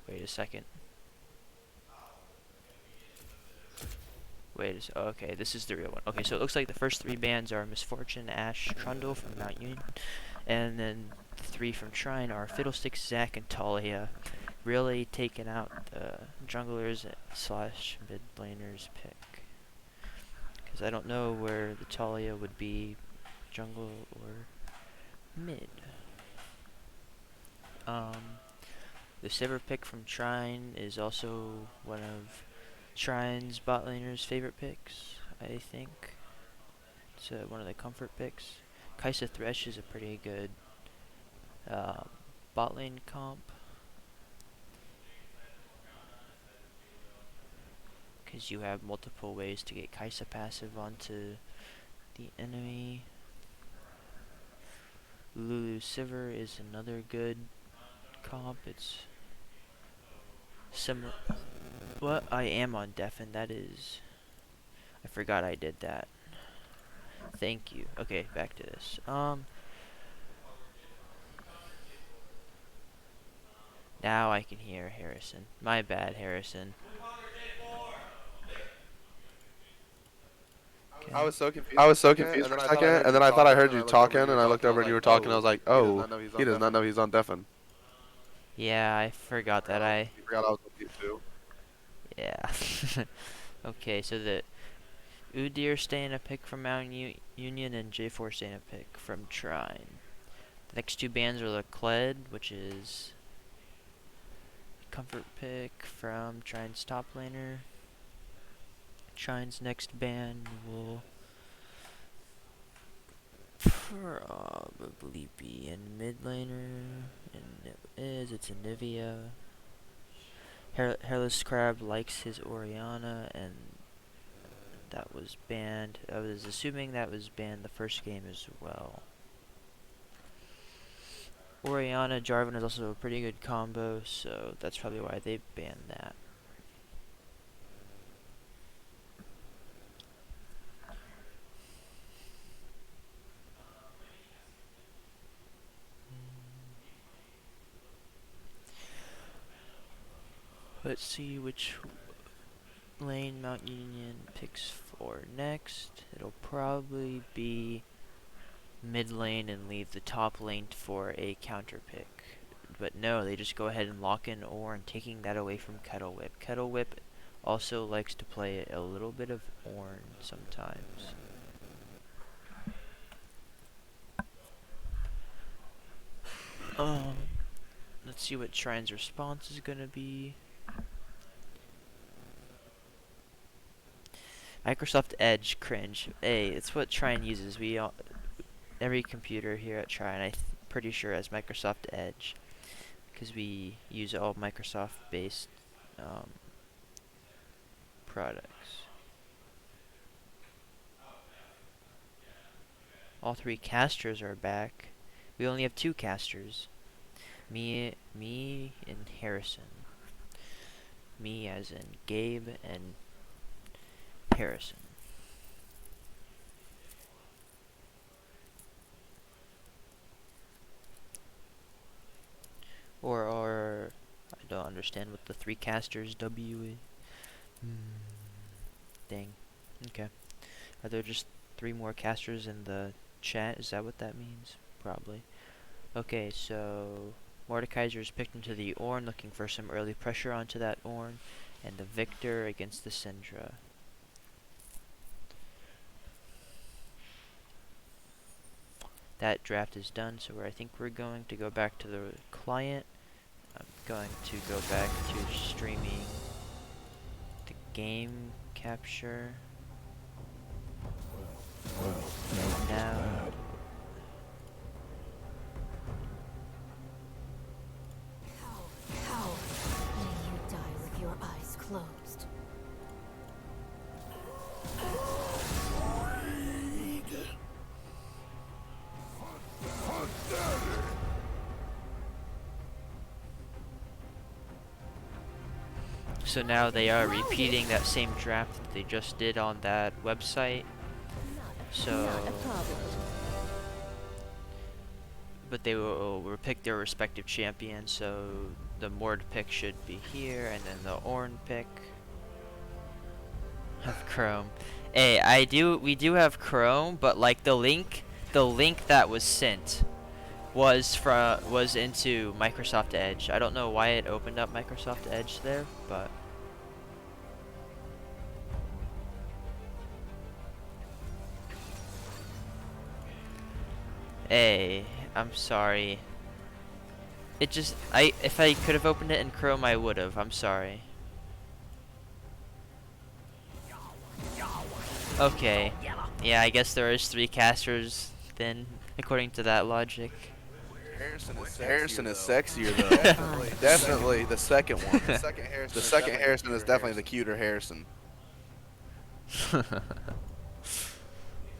Wait a second. Oh, okay, this is the real one. Okay, so it looks like the first three bands are Misfortune, Ash, Trundle from Mount Union, and then the three from Trine are Fiddlesticks, Zack, and Talia. Really taking out the junglers slash mid laners pick. Because I don't know where the Talia would be, jungle or mid. The Sivir pick from Trine is also one of Trine's bot laner's favorite picks, I think. It's one of the comfort picks. Kaisa Thresh is a pretty good bot lane comp. Because you have multiple ways to get Kaisa passive onto the enemy. Lulu Sivir is another good comp. It's similar. What? I am on deafen. That is. I forgot I did that. Thank you. Okay, back to this. Now I can hear Harrison. My bad, Harrison. Okay. I was so confused for a second, and then I thought I heard you talking, and I looked over and you were talking, and I was like, oh, he does not know he's on deafen. Yeah, I forgot that I... He forgot I was on mute too. Yeah. Okay, so the Udyr staying a pick from Mount Union and J4 staying a pick from Trine. The next two bands are the Kled, which is comfort pick from Trine's top laner. Trine's next band will probably be in mid laner, and it's Anivia. Hairless Crab likes his Orianna, and that was banned. I was assuming that was banned the first game as well. Orianna Jarvan is also a pretty good combo, so that's probably why they banned that. Let's see which lane Mount Union picks for next. It'll probably be mid lane and leave the top lane for a counter pick. But no, they just go ahead and lock in Ornn, taking that away from Kettle Whip. Kettle Whip also likes to play a little bit of Ornn sometimes. Let's see what Trine's response is gonna be. Microsoft Edge cringe. Hey, it's what Trine uses. Every computer here at Trine, pretty sure has Microsoft Edge, because we use all Microsoft-based products. All 3 casters are back. We only have 2 casters. Me and Harrison. Me as in Gabe and Harrison. Or I don't understand what the 3 casters W is. Dang. Okay. Are there just 3 more casters in the chat? Is that what that means? Probably. Okay, so Mordekaiser is picked into the Ornn, looking for some early pressure onto that Ornn, and the Victor against the Syndra. That draft is done, so I think we're going to go back to the client. I'm going to go back to streaming the game capture. And now How? May you die with your eyes closed. so now they are repeating that same draft that they just did on that website. So, Not a problem. but they will pick their respective champions. So the Mord pick should be here, and then the Ornn pick of Chrome. Hey, we do have Chrome, but like the link that was sent was into Microsoft Edge. I don't know why it opened up Microsoft Edge there, but hey, I'm sorry. It just if I could have opened it in Chrome, I would have. I'm sorry. Okay. Yeah, I guess there is 3 casters then, according to that logic. Harrison is sexier though. Definitely the second one. The second Harrison is definitely the cuter Harrison.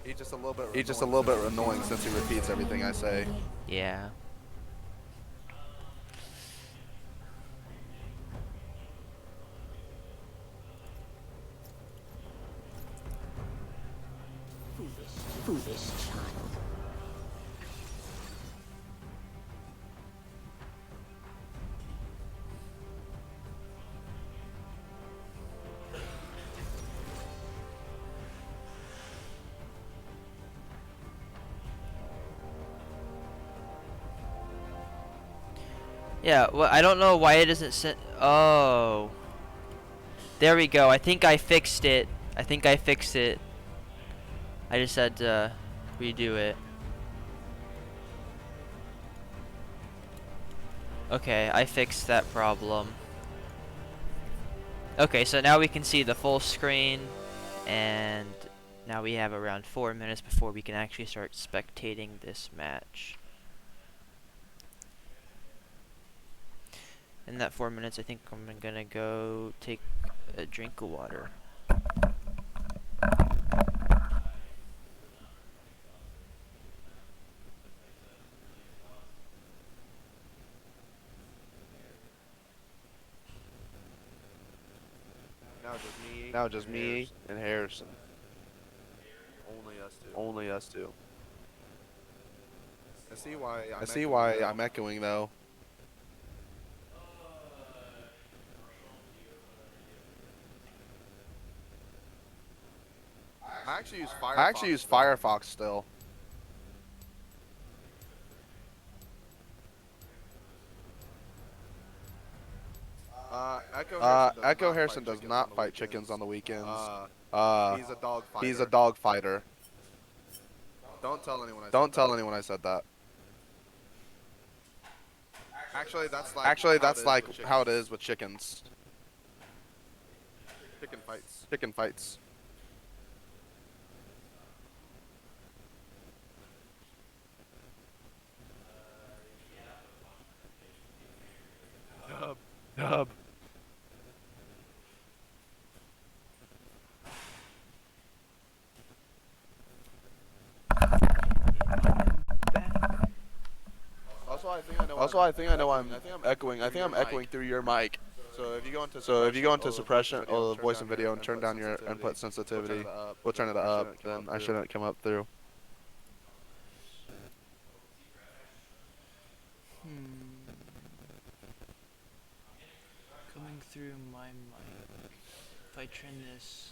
He's just a little bit annoying since he repeats everything I say. Yeah. Foolish child. Yeah, well, I don't know why it isn't sent. Oh. There we go. I think I fixed it. I just had to redo it. Okay, I fixed that problem. Okay, so now we can see the full screen, and now we have around 4 minutes before we can actually start spectating this match. In that 4 minutes, I think I'm gonna go take a drink of water. Now just me and Harrison. Only us two. I see why I'm echoing though. I actually use Firefox still. Echo Harrison does not fight chickens on the weekends. He's a dog fighter. Don't tell anyone I said that. Actually, that's like how it is with chickens. Chicken fights. Chicken fights. Dub. Also, I think I know I'm echoing. I think I'm echoing through your mic. So if you go into suppression or voice and video and turn down your input sensitivity, we'll turn it up. Then I shouldn't come up through. Coming through my mic. If I turn this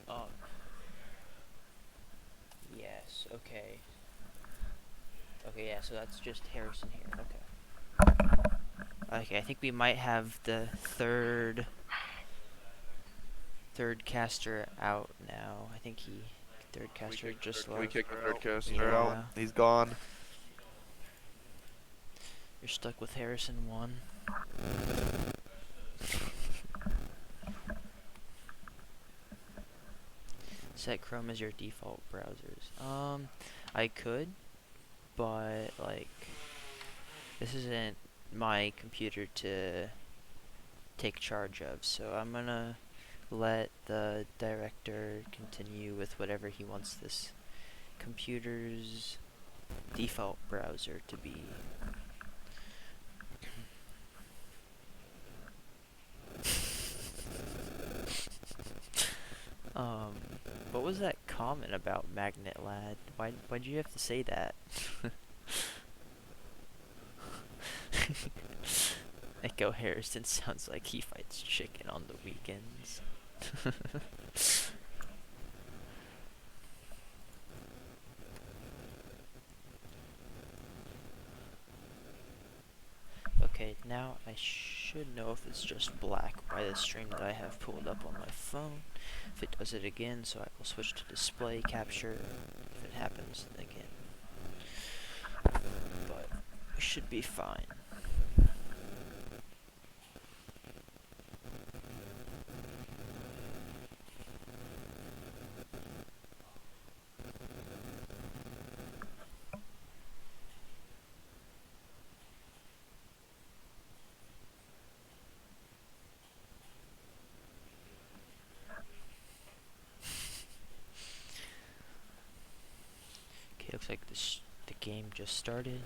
up. Yes, okay. Okay, yeah, so that's just Harrison here. Okay. Okay, I think we might have the third caster out now. I think third caster just left. We kicked the third caster Yeah. out. He's gone. You're stuck with Harrison 1. Set Chrome as your default browsers. I could, but like, this isn't my computer to take charge of, so I'm gonna let the director continue with whatever he wants this computer's default browser to be. What was that comment about Magnet Lad? Why'd you have to say that? Echo Harrison sounds like he fights chicken on the weekends. Okay, now I should know if it's just black by the stream that I have pulled up on my phone. If it does it again, so I will switch to display capture if it happens again. But it should be fine. Okay, looks like the game just started.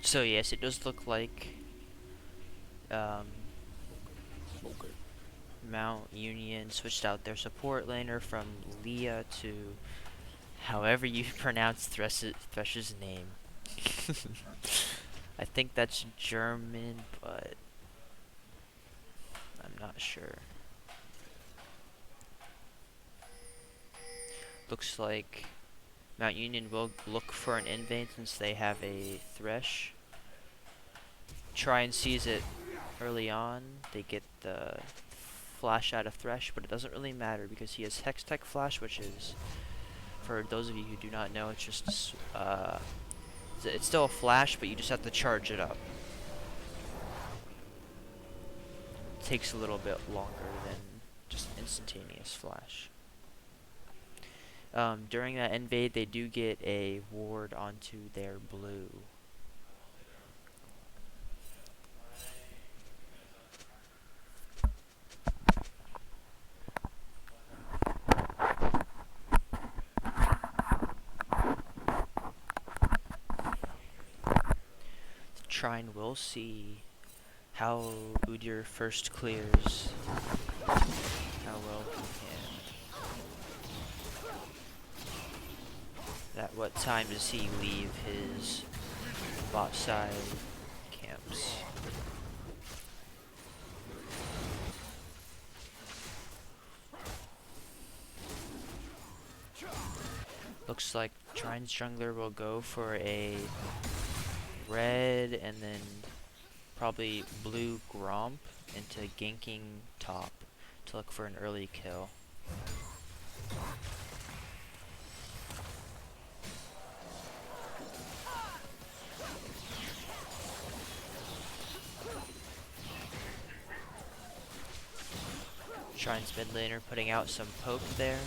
So yes, it does look like Mount Union switched out their support laner from Leah to however you pronounce Thresh's name. I think that's German, but I'm not sure. Looks like Mount Union will look for an invade since they have a Thresh. Trine sees it early on. They get the flash out of Thresh, but it doesn't really matter because he has Hextech Flash, which is, for those of you who do not know, it's just it's still a flash, but you just have to charge it up. It takes a little bit longer than just instantaneous flash. During that invade, they do get a ward onto their blue. Trine will see how Udyr first clears, how well he can. At what time does he leave his bot side camps? Looks like Trine's jungler will go for a red and then probably blue Gromp into ganking top to look for an early kill. Trine's mid laner putting out some poke there.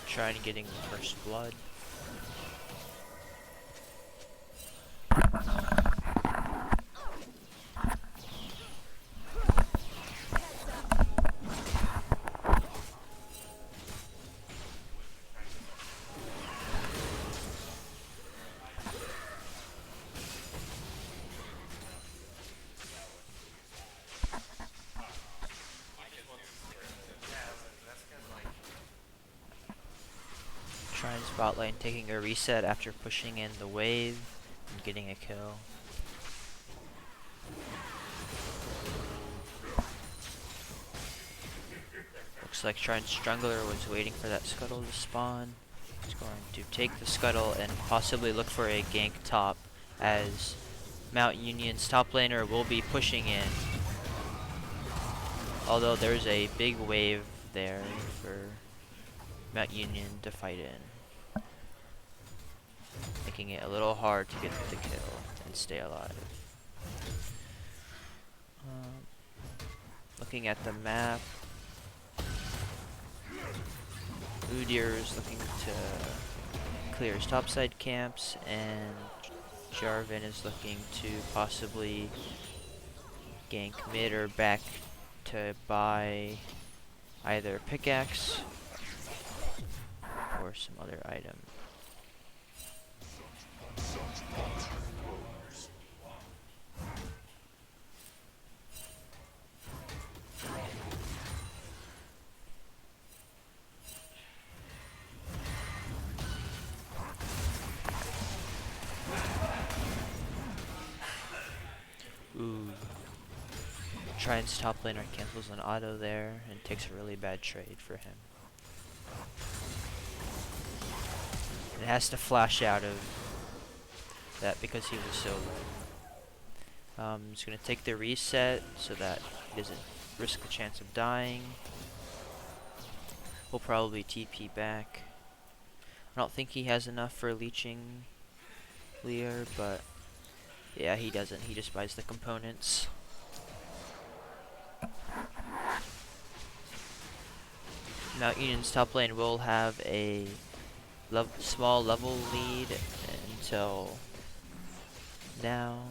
Trine getting the first blood. Trine's bot lane taking a reset after pushing in the wave and getting a kill. Looks like Trine's jungler was waiting for that scuttle to spawn. He's going to take the scuttle and possibly look for a gank top, as Mount Union's top laner will be pushing in. Although there's a big wave there for Mount Union to fight in, making it a little hard to get the kill and stay alive. Looking at the map, Udyr is looking to clear his topside camps, and Jarvan is looking to possibly gank mid or back to buy either pickaxe or some other item. Ooh. Trine's top laner cancels an auto there and takes a really bad trade for him. It has to flash out of that because he was so low. He's gonna take the reset so that he doesn't risk the chance of dying. We'll probably TP back. I don't think he has enough for leeching Lear, but yeah, he doesn't. He just buys the components. Mount Union's top lane will have a small level lead until now.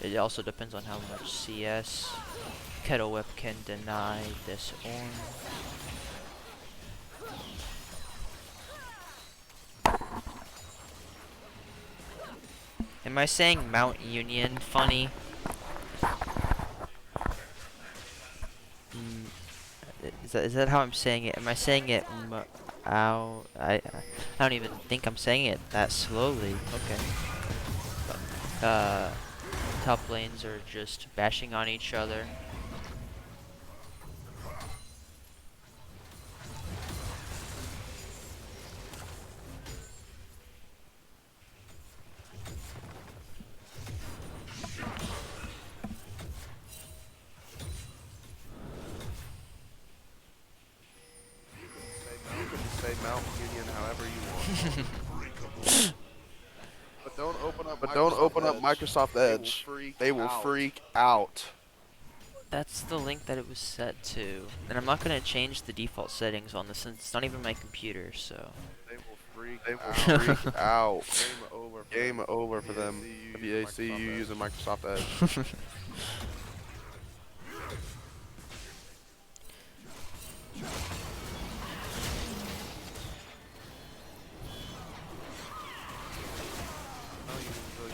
It also depends on how much CS Kettle Whip can deny this Ornn. Am I saying Mount Union funny? Is that how I'm saying it? Am I saying it I don't even think I'm saying it that slowly. Okay. Top lanes are just bashing on each other. Say Mount Union however you want. But don't open up Microsoft Edge. They will freak out. That's the link that it was set to. And I'm not going to change the default settings on this since it's not even my computer, so. They will freak out. Game over for them. If they see you using Microsoft Edge.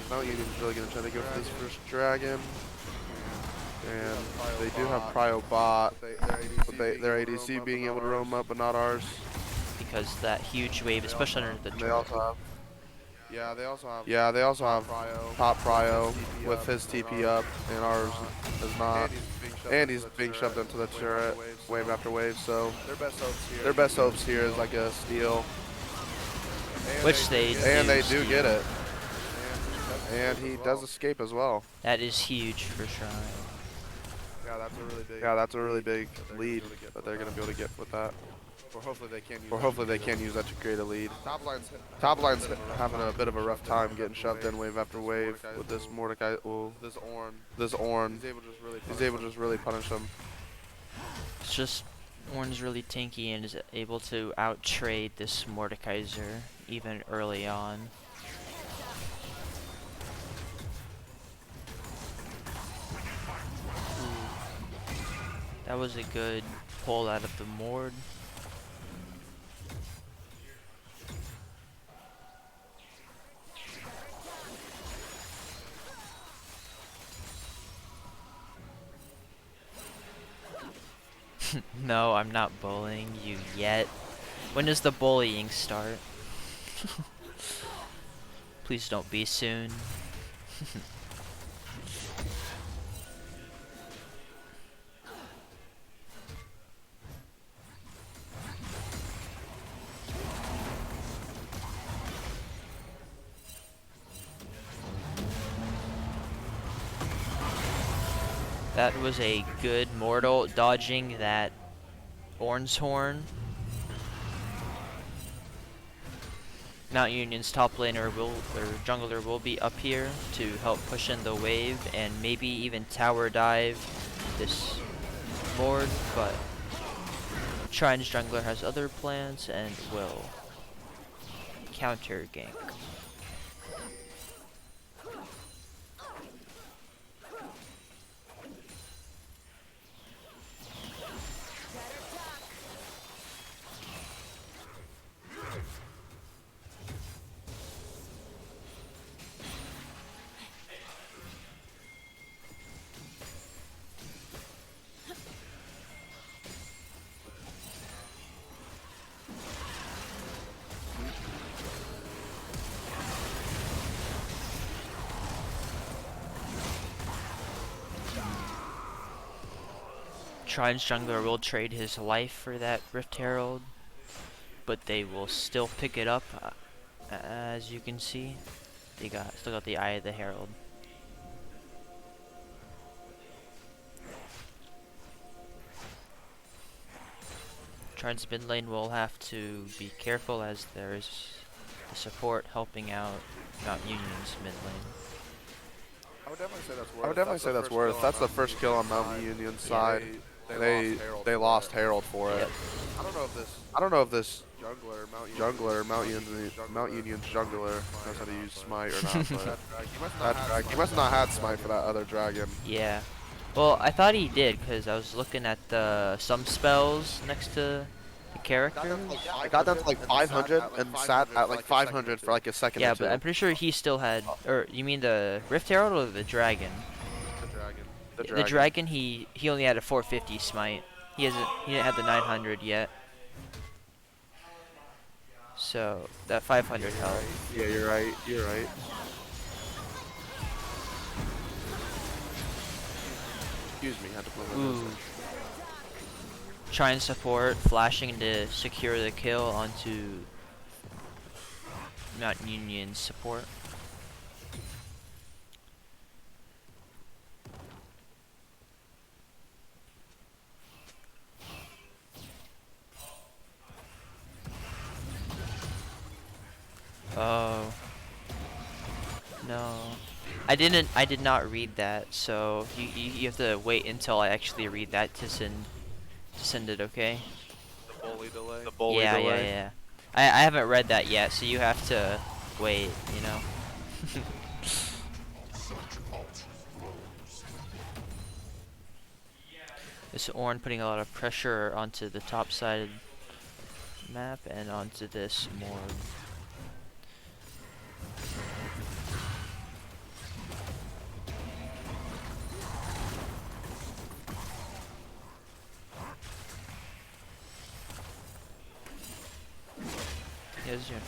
Mount Union's really gonna try to go for this first dragon. And they do have Prio bot, but their ADC being able to roam up, but not ours. Because that huge wave is pushed under the And they turret. also have. Yeah, they also have top Prio with his TP up, and ours is not. And he's being shoved into the turret wave after wave. So their best hopes here is like a steal. Which they do steal. get it. And he does escape as well. That is huge for Trine. Yeah, that's a really big lead that they're going to be able to get with that. Or hopefully they can use that to create a lead. Top line's having a bit of a rough time getting shoved in wave after wave with this Mordecai. Ooh, this Ornn. He's able to just really punish him. It's just Ornn's really tanky and is able to out-trade this Mordekaiser even early on. That was a good pull out of the Mord. No, I'm not bullying you yet. When does the bullying start? Please don't be soon. That was a good mortal dodging that Ornn's horn. Mount Union's top laner or jungler will be up here to help push in the wave and maybe even tower dive this board, but Trine's jungler has other plans and will counter gank. Trine's jungler will trade his life for that Rift Herald, but they will still pick it up. As you can see, they still got the Eye of the Herald. Trine's mid lane will have to be careful as there is the support helping out Mount Union's mid lane. I would definitely say that's worth. That's the first kill on Mount Union's side. They lost Herald for it. Yep. I don't know if this jungler, Mount Union's jungler knows how to use Smite or not, but he must not have Smite for that other dragon. Yeah. Well, I thought he did because I was looking at some spells next to the character. I got down to like 500 and sat at like 500 for like a second Yeah, or two. but I'm pretty sure he still had. Or you mean the Rift Herald or the Dragon? The dragon, he only had a 450 smite. He didn't have the 900 yet. So that 500 health. Yeah, you're right. You're right. Excuse me, had to play my Ooh. Trine support flashing to secure the kill onto Mount Union's support. Oh. No. I did not read that, so you have to wait until I actually read that to send it, okay? The bully delay. The bully yeah, delay. Yeah. I haven't read that yet, so you have to wait, you know? This Ornn putting a lot of pressure onto the top side map and onto this more. Is your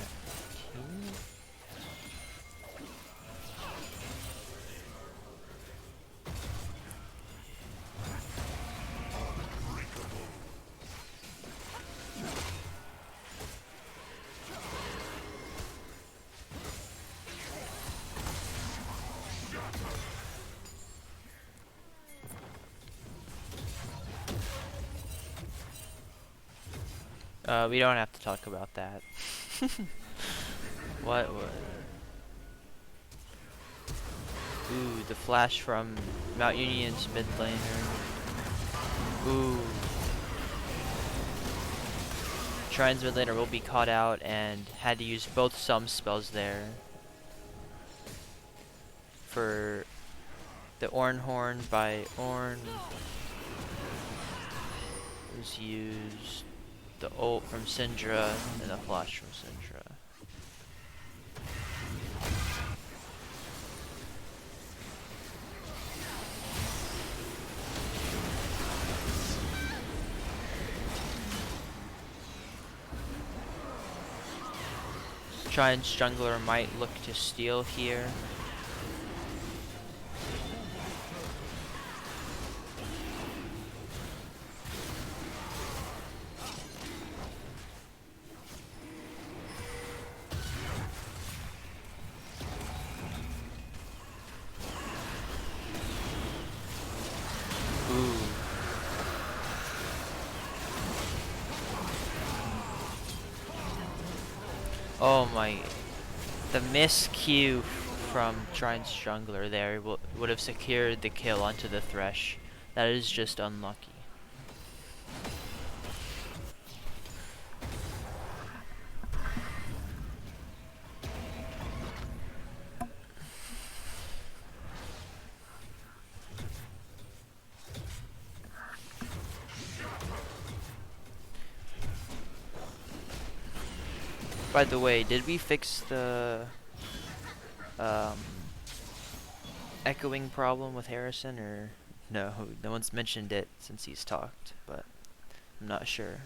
we don't have to talk about that. What? Ooh, the flash from Mount Union's mid laner. Ooh. Trine's mid laner will be caught out and had to use both some spells there. For the Orn Horn by Orn was used, the ult from Syndra, and the flash from Syndra. Trine's jungler might look to steal here. Ooh. Oh my, the miscue from Trine's jungler there would have secured the kill onto the Thresh. That is just unlucky. By the way, did we fix the echoing problem with Harrison, or no? No one's mentioned it since he's talked, but I'm not sure.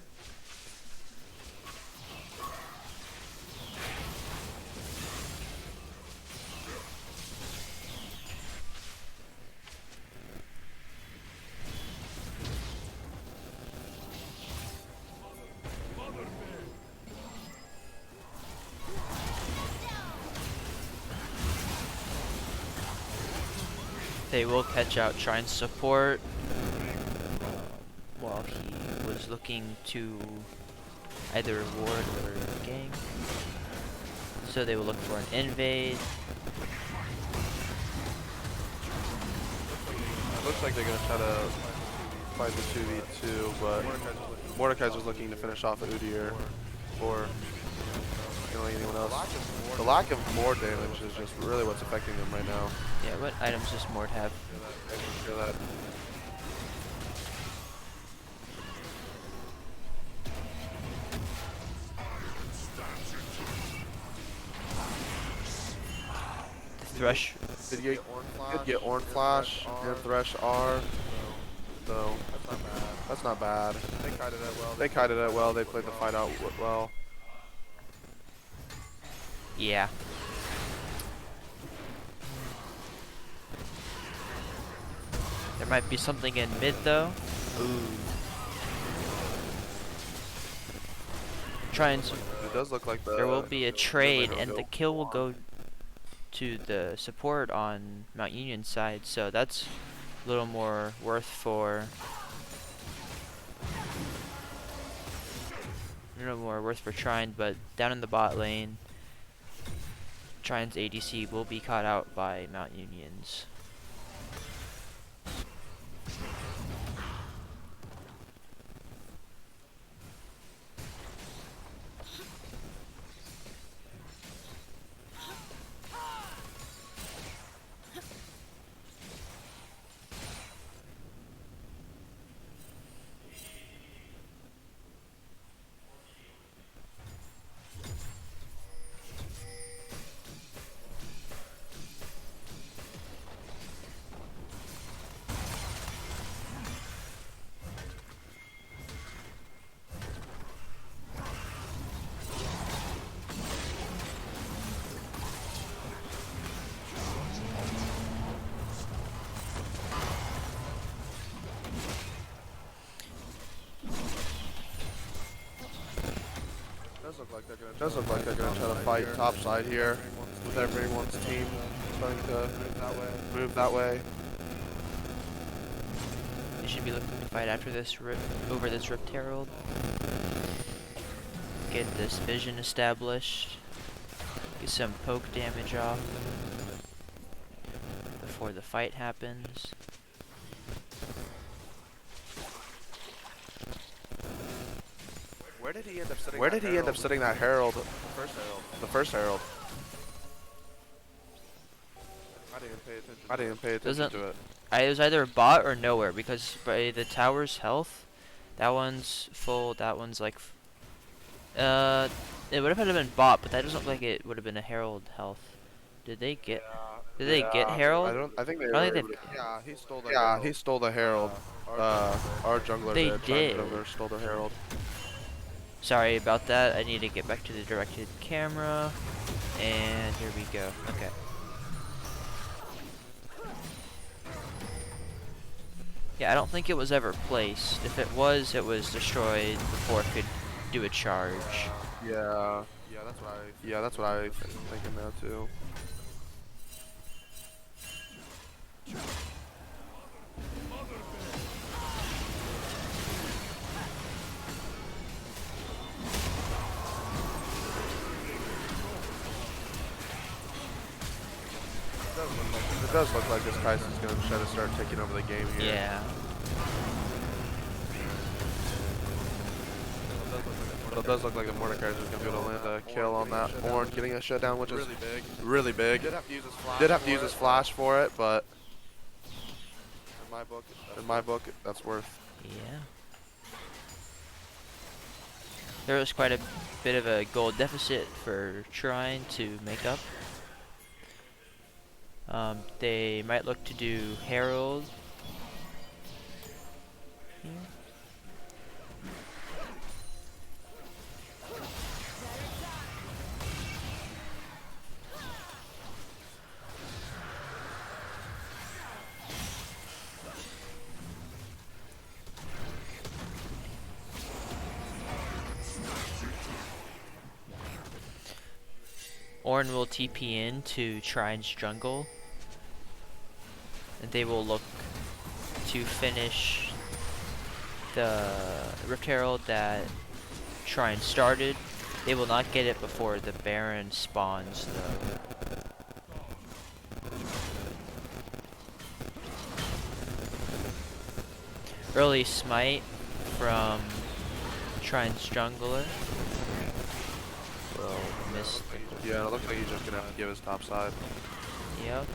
They will catch out Trine's support while he was looking to either ward or gank. So they will look for an invade. It looks like they're gonna try to fight the 2v2, but Mordekai's was looking to finish off Udyr or killing anyone else. The lack of more damage is just really what's affecting them right now. Yeah, what items does Mord have? Feel that. The Thresh. Did get Orn Flash and Thresh R, so that's not bad. They kited it well. They played the fight out well. Yeah. There might be something in mid though. Ooh. Trying some. It does look like There will be a trade, and the kill will go to the support on Mount Union's side, so that's a little more worth for. A little more worth for Trine, but down in the bot lane, Trine's ADC will be caught out by Mount Union's. does look like they're gonna try to fight top side here with everyone's team starting to move that way. They should be looking to fight after this over this Rift Herald. Get this vision established. Get some poke damage off before the fight happens. Where did he end up sitting that Herald? The first Herald. I didn't even pay attention to it. It was either a bot or nowhere, because by the tower's health, that one's full, that one's like, it would have had to been bot, but that doesn't look like it would have been a Herald health. Did they get Herald? I think they I were. think Yeah, he stole the Herald. Our jungler They did. did. Stole the Herald. Sorry about that. I need to get back to the directed camera, and here we go. Okay. Yeah, I don't think it was ever placed. If it was destroyed before it could do a charge. Yeah, that's what I thinking now too. It does look like this Tyson's going to try to start taking over the game here. Yeah. But it does look like the Mordecai is going to be able to land a kill on that horn, getting a shutdown, which is really big. Did have to use his flash for it, but in my book, that's worth. Yeah. There was quite a bit of a gold deficit for Trine to make up. They might look to do Herald here. Ornn will TP in to Trine's jungle, and they will look to finish the Rift Herald that Trine started. They will not get it before the Baron spawns, though. Early smite from Trine's jungler will miss the. Yeah, it looks like he's just going to have to give his top side. Yep.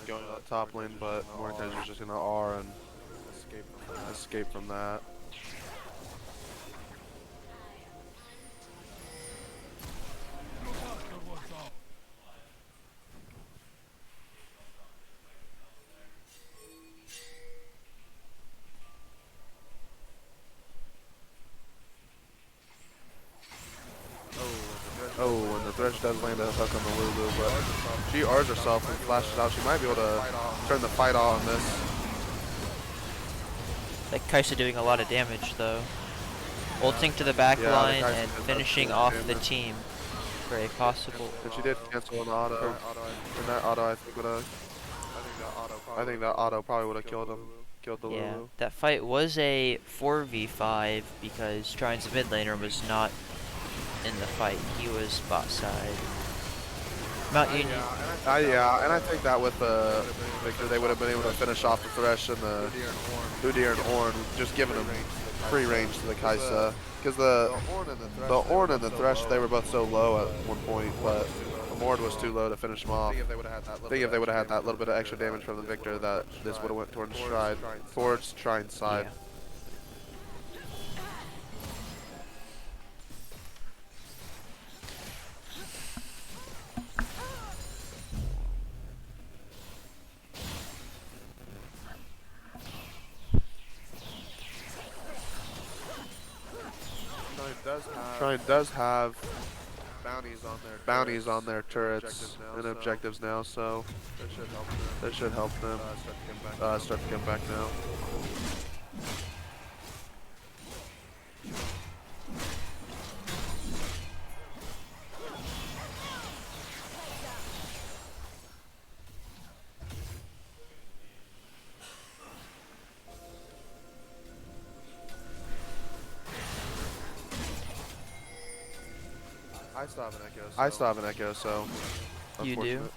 Going to the top lane, but Mordekaiser is just going to R and escape from that. Oh, and the Thresh does land a hook on the Lulu, but she R's herself and flashes out. She might be able to turn the fight on this. Like Kaisa doing a lot of damage though. Ulting to the back Yeah, the line Kaisa and did finishing that off damage. the team for a possible. And she did cancel an auto. And that auto, I think, would have. I think that auto probably would have killed him. Killed the Yeah, Lulu. that fight was a 4v5 because Trine's mid laner was not in the fight. He was bot side. Mount Union. Yeah, and I think that with the Victor, they would have been able to finish off the Thresh and the Udyr and Ornn, just giving them free range to the Kaisa. Because the Ornn and the Thresh, they were both so low at one point, but the Mord was too low to finish them off. I think if they would have had that little bit of extra damage from the Victor, that this would have went towards Trine's side. Yeah. Trine does have bounties on their turrets and objectives now, so that should help them start to come back now. I still have an echo, so You do? unfortunate.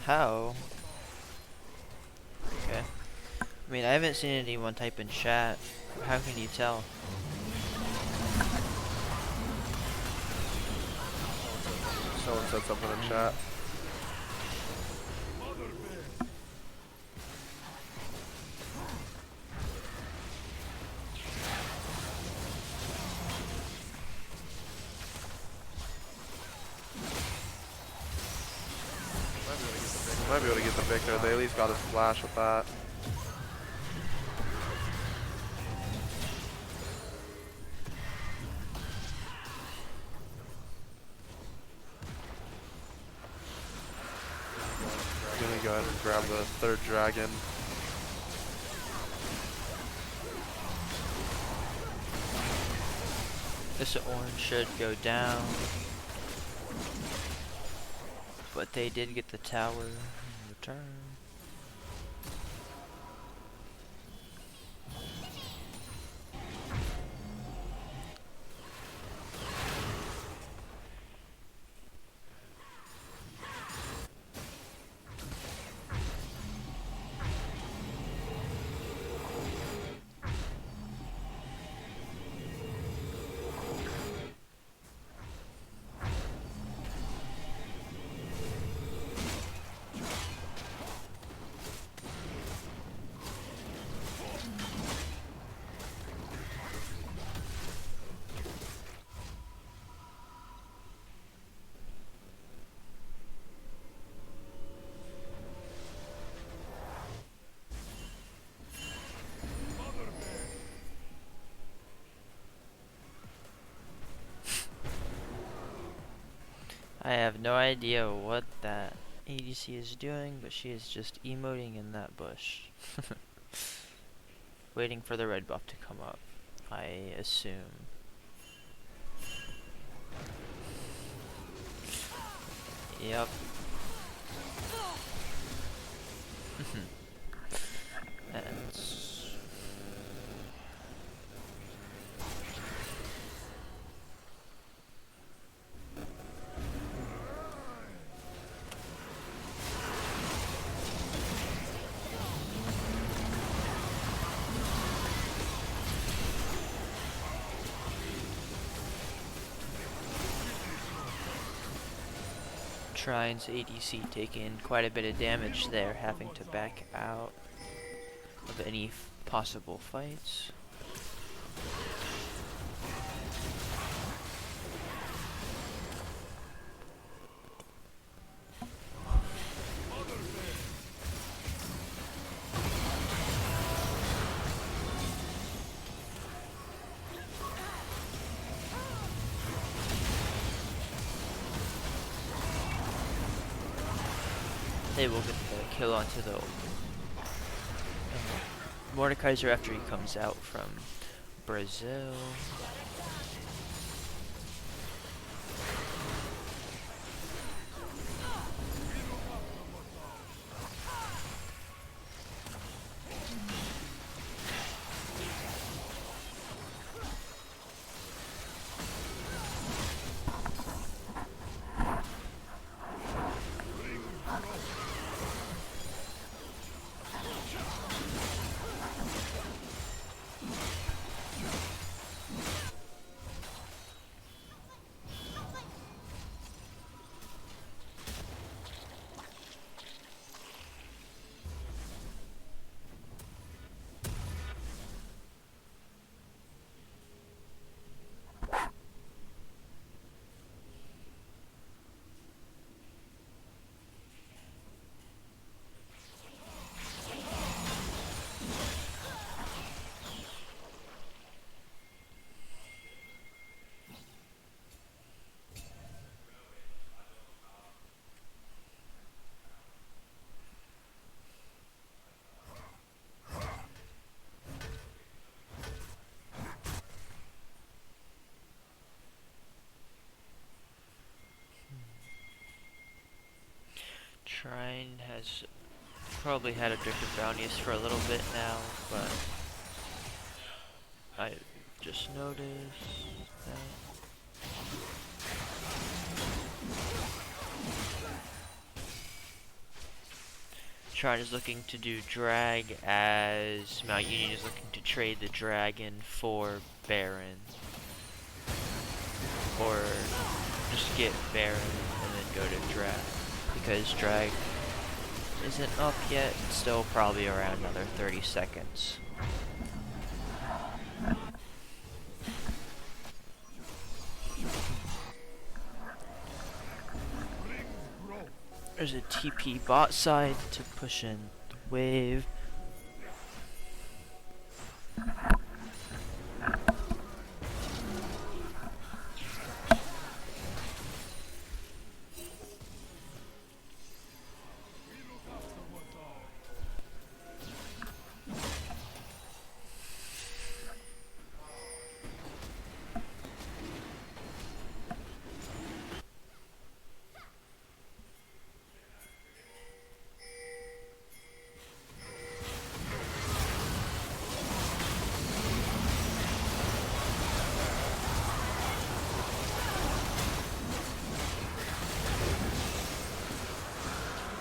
How? Okay. I mean, I haven't seen anyone type in chat. How can you tell? Someone said something in chat. Might be able to get the Victor. They at least got his flash with that. I'm gonna go ahead and grab the third dragon. This orange should go down. But they did get the tower in return. I have no idea what that ADC is doing, but she is just emoting in that bush. Waiting for the red buff to come up, I assume. Yep. That's... Trine's ADC taking quite a bit of damage there, having to back out of any possible fights. able to get the kill onto the Mordekaiser after he comes out from Brazil. Trine has probably had objective bounties for a little bit now, but I just noticed that. Trine is looking to do drag as Mount Union is looking to trade the dragon for Baron. Or just get Baron and then go to drag. Because drag isn't up yet, still probably around another 30 seconds. There's a TP bot side to push in the wave.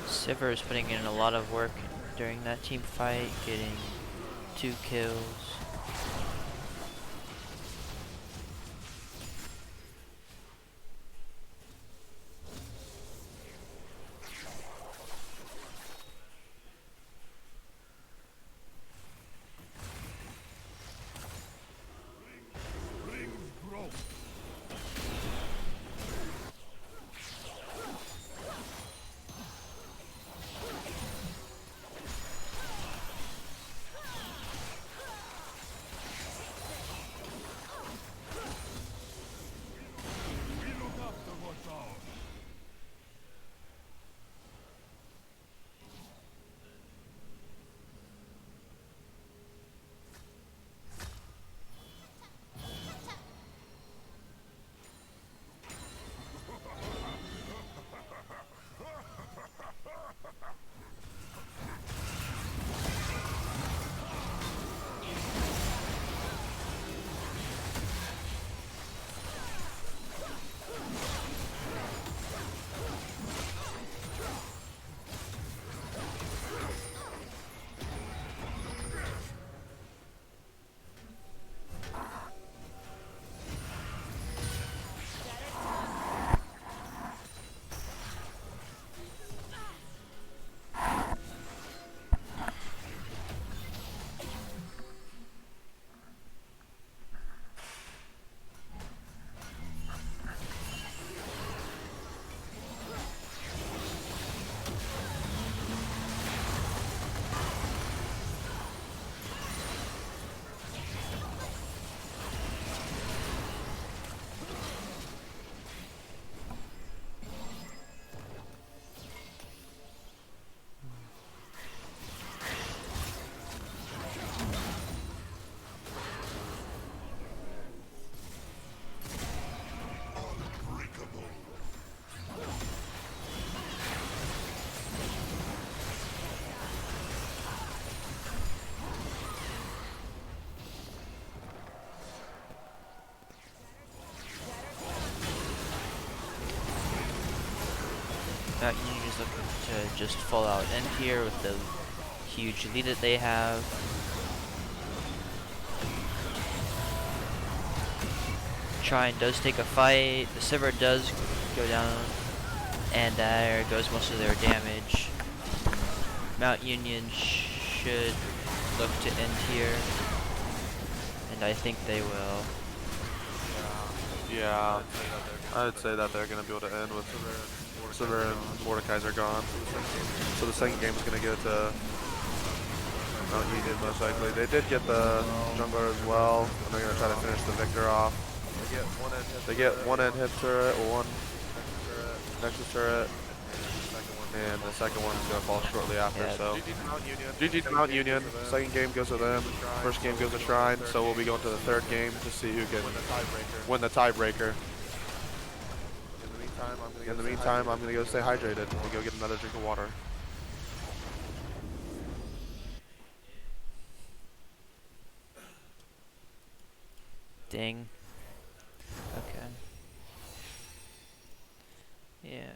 Sivir is putting in a lot of work during that team fight, getting 2 kills. Mount Union is looking to just full out end here with the huge lead that they have. Trine does take a fight. The Sivir does go down, and there goes most of their damage. Mount Union should look to end here, and I think they will. Yeah, I'd say that they're going to be able to end with Sivir and Mordekaiser gone. So the second game is going to go to Mount Union most likely. They did get the jungler as well, and they're going to try to finish the Victor off. They get one end hit turret, one Nexus turret, and the second one's going to fall shortly after. Yeah. So GG to Mount Union. Second game goes to them. First game goes to Trine. So we'll be going to the third game to see who can win the tiebreaker. In the meantime, I'm going to go stay hydrated and go get another drink of water. Ding. Okay. Yeah.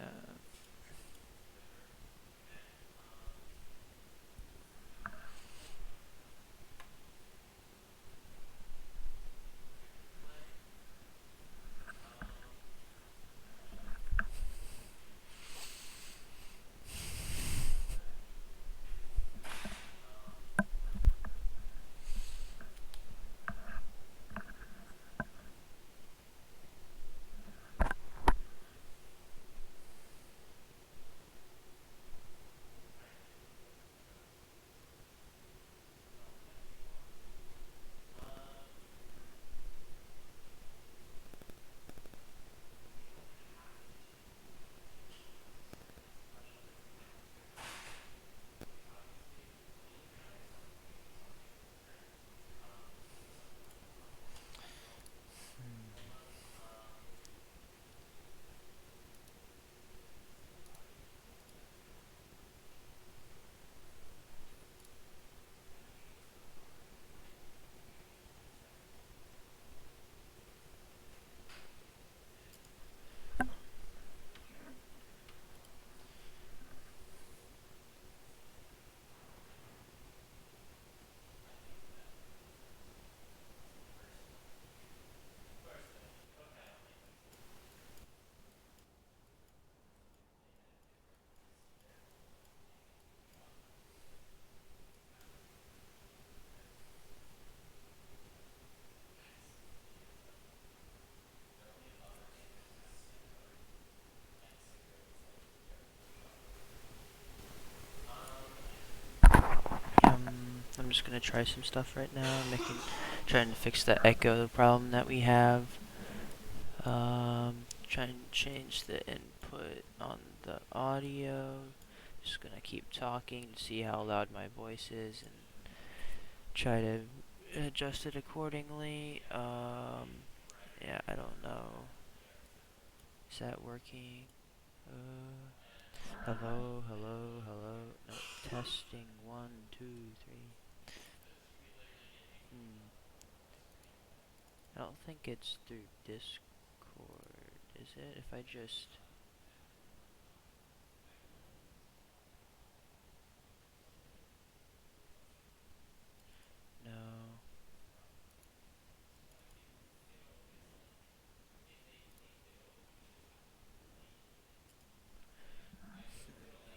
I'm just gonna try some stuff right now, trying to fix the echo problem that we have. Trying to change the input on the audio. Just gonna keep talking to see how loud my voice is and try to adjust it accordingly. Yeah, I don't know. Is that working? Hello, hello, hello. No, testing 1, 2, 3. I don't think it's through Discord, is it? If I just... No.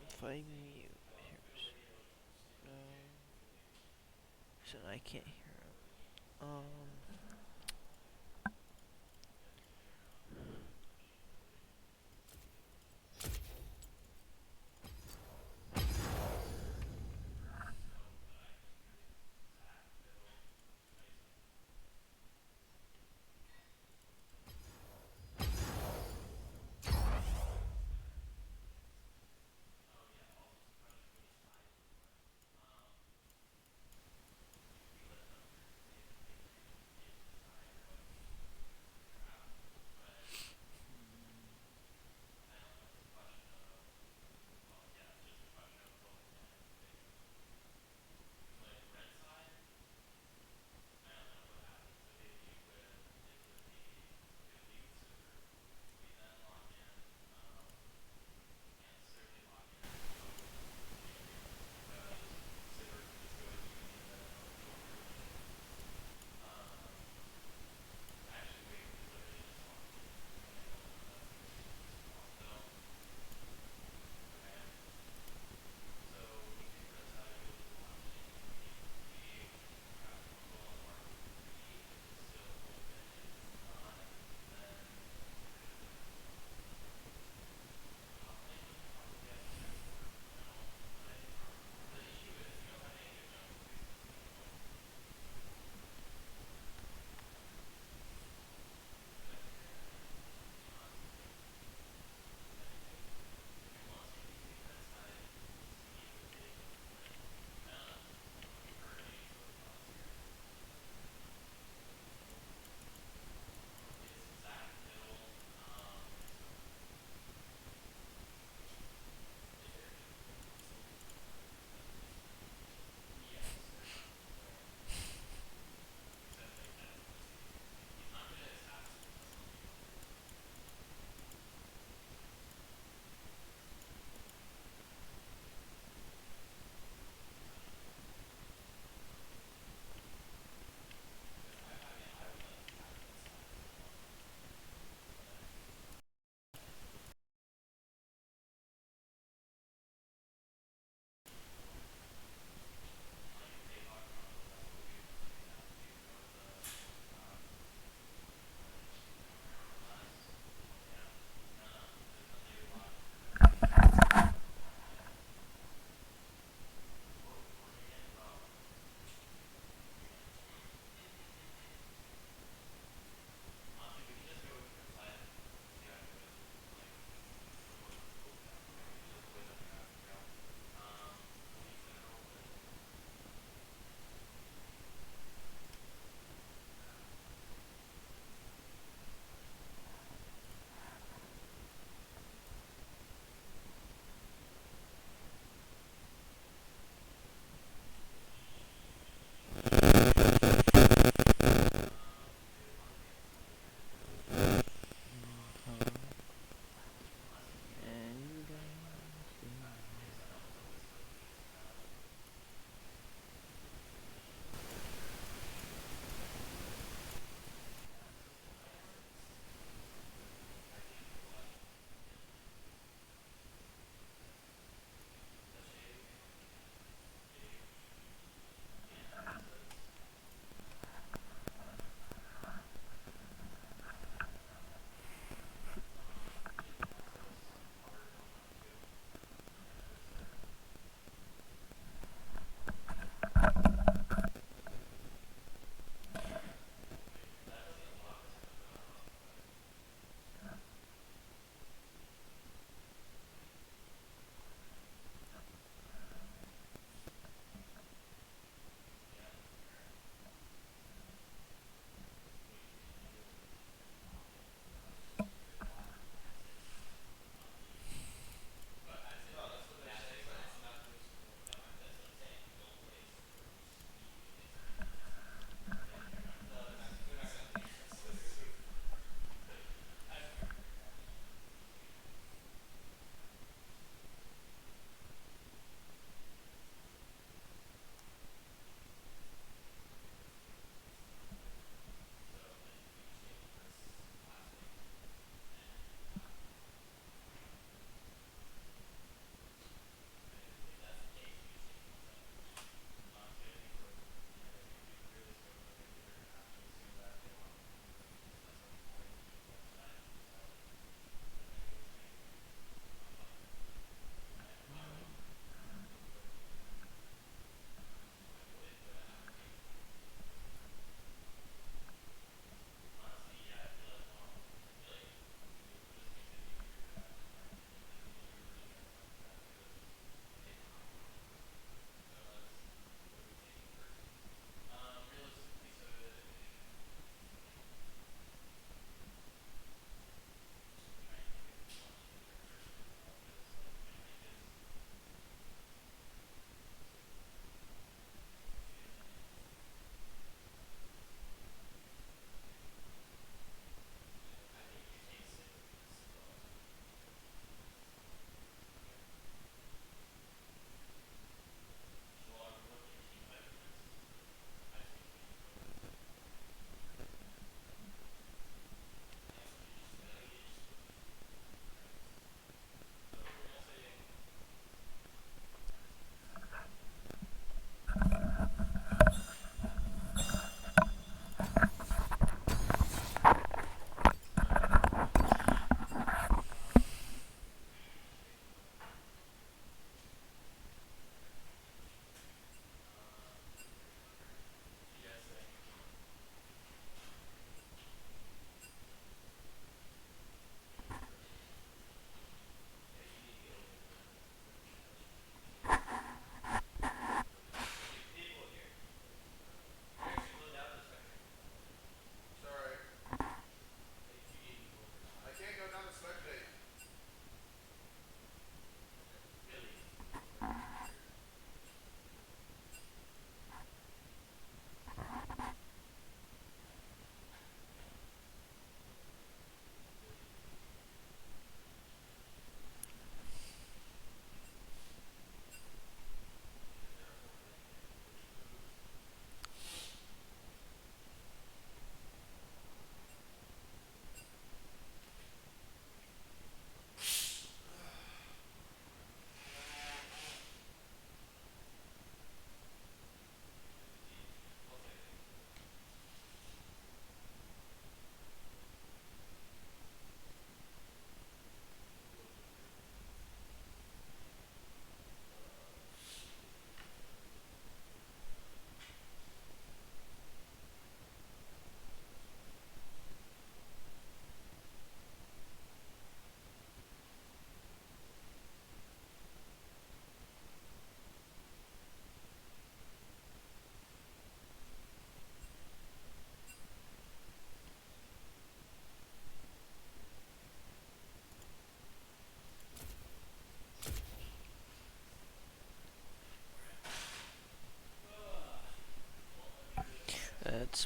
If I mute... Here's... No. So I can't hear him.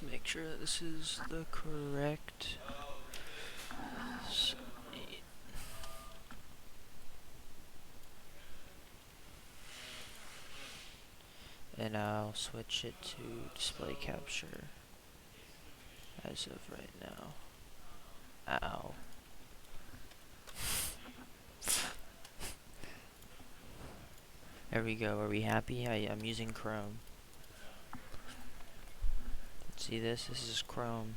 make sure that this is the correct site. And I'll switch it to display capture as of right now. Ow. There we go. Are we happy? I'm using Chrome. See this? This is Chrome.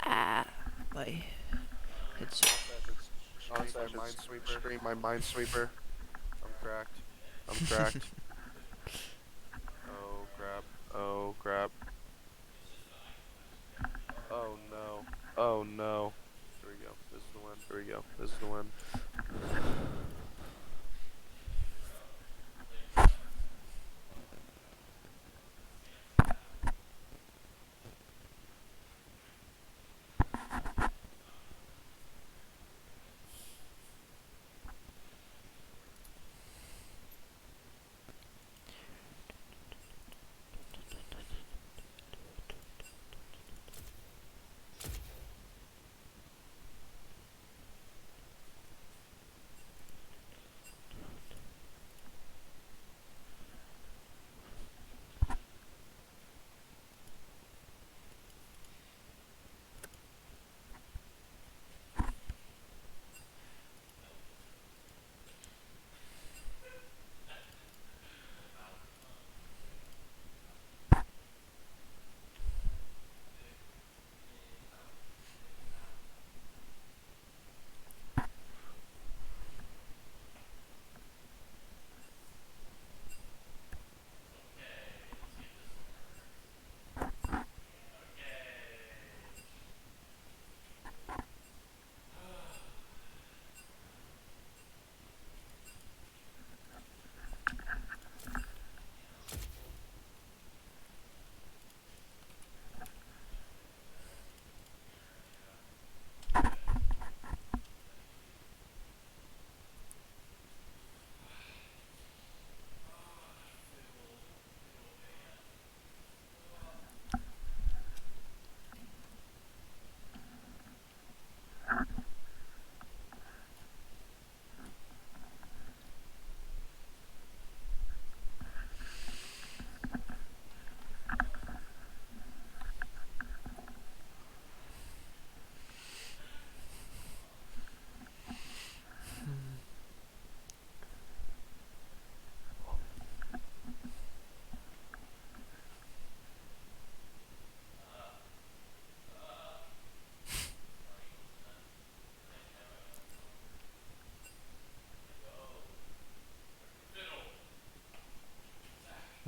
Ah, my headset. Sean said Minesweeper. Stream my Minesweeper. I'm cracked. I'm cracked. Oh crap. Oh crap. Oh no. Oh no. Here we go. This is the win. Here we go. This is the win.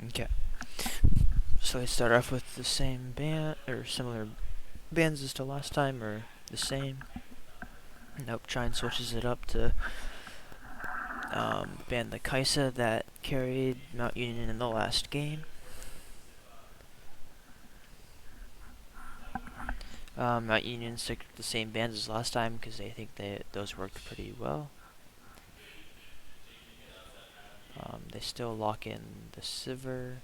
Okay. So I start off with the same band, or similar bands as to last time, or the same. Nope, Trine switches it up to ban the Kaisa that carried Mount Union in the last game. Mount Union stick with the same bands as last time because they think those worked pretty well. They still lock in the Sivir.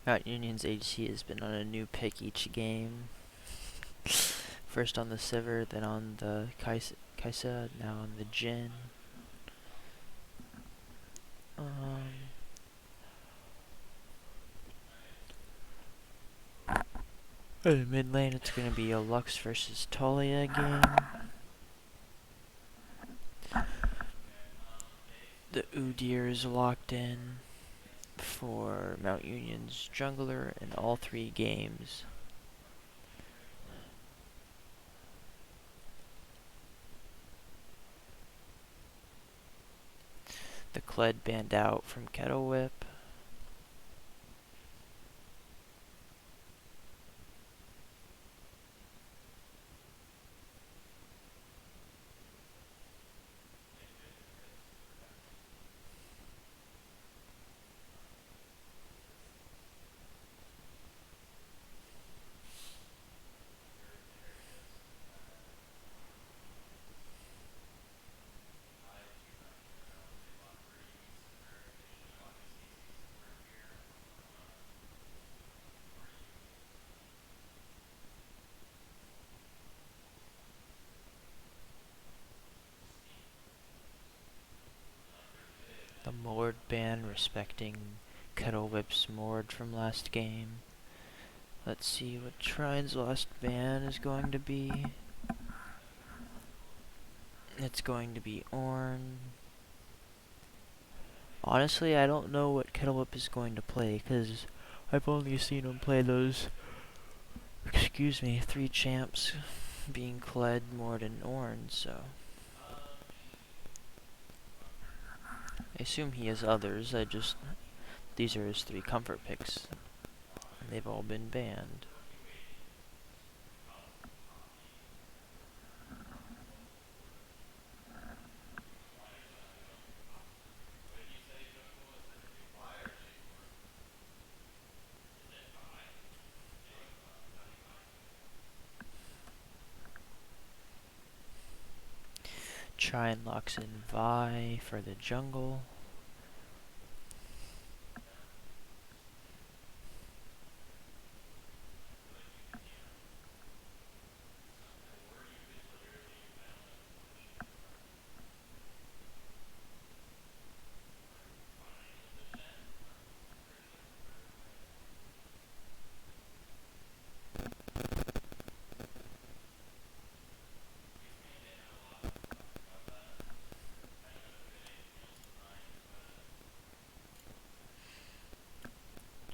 Mount Union's ADC has been on a new pick each game. First on the Sivir, then on the Kaisa, now on the Jhin. In mid lane, it's going to be a Lux versus Talia game. The Udyr is locked in for Mount Union's jungler in all 3 games. The Kled banned out from Kettle Whip. The Mord ban respecting Kettle Whip's Mord from last game. Let's see what Trine's last ban is going to be. It's going to be Ornn. Honestly, I don't know what Kettle Whip is going to play, because I've only seen him play those, 3 champs, being Kled, Mord, and Ornn, so... I assume he has others, these are his 3 comfort picks, and they've all been banned. Trine locks in Vi for the jungle.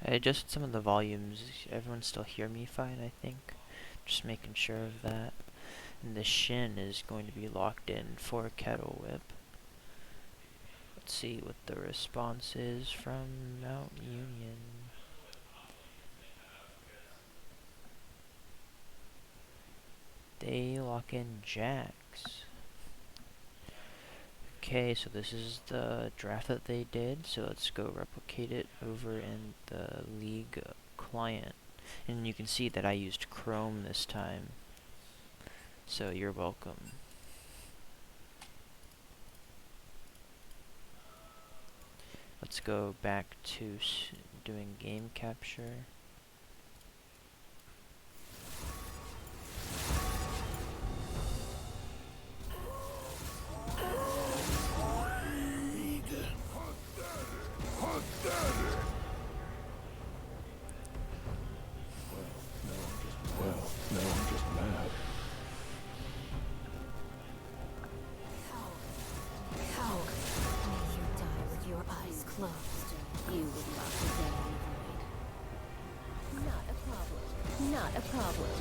I adjusted some of the volumes. Everyone still hear me fine, I think. Just making sure of that. And the Shin is going to be locked in for Kettle Whip. Let's see what the response is from Mount Union. They lock in Jax. Okay, so this is the draft that they did, so let's go replicate it over in the League client. And you can see that I used Chrome this time, so you're welcome. Let's go back to doing game capture. You would love to stay on void. Not a problem. Not a problem.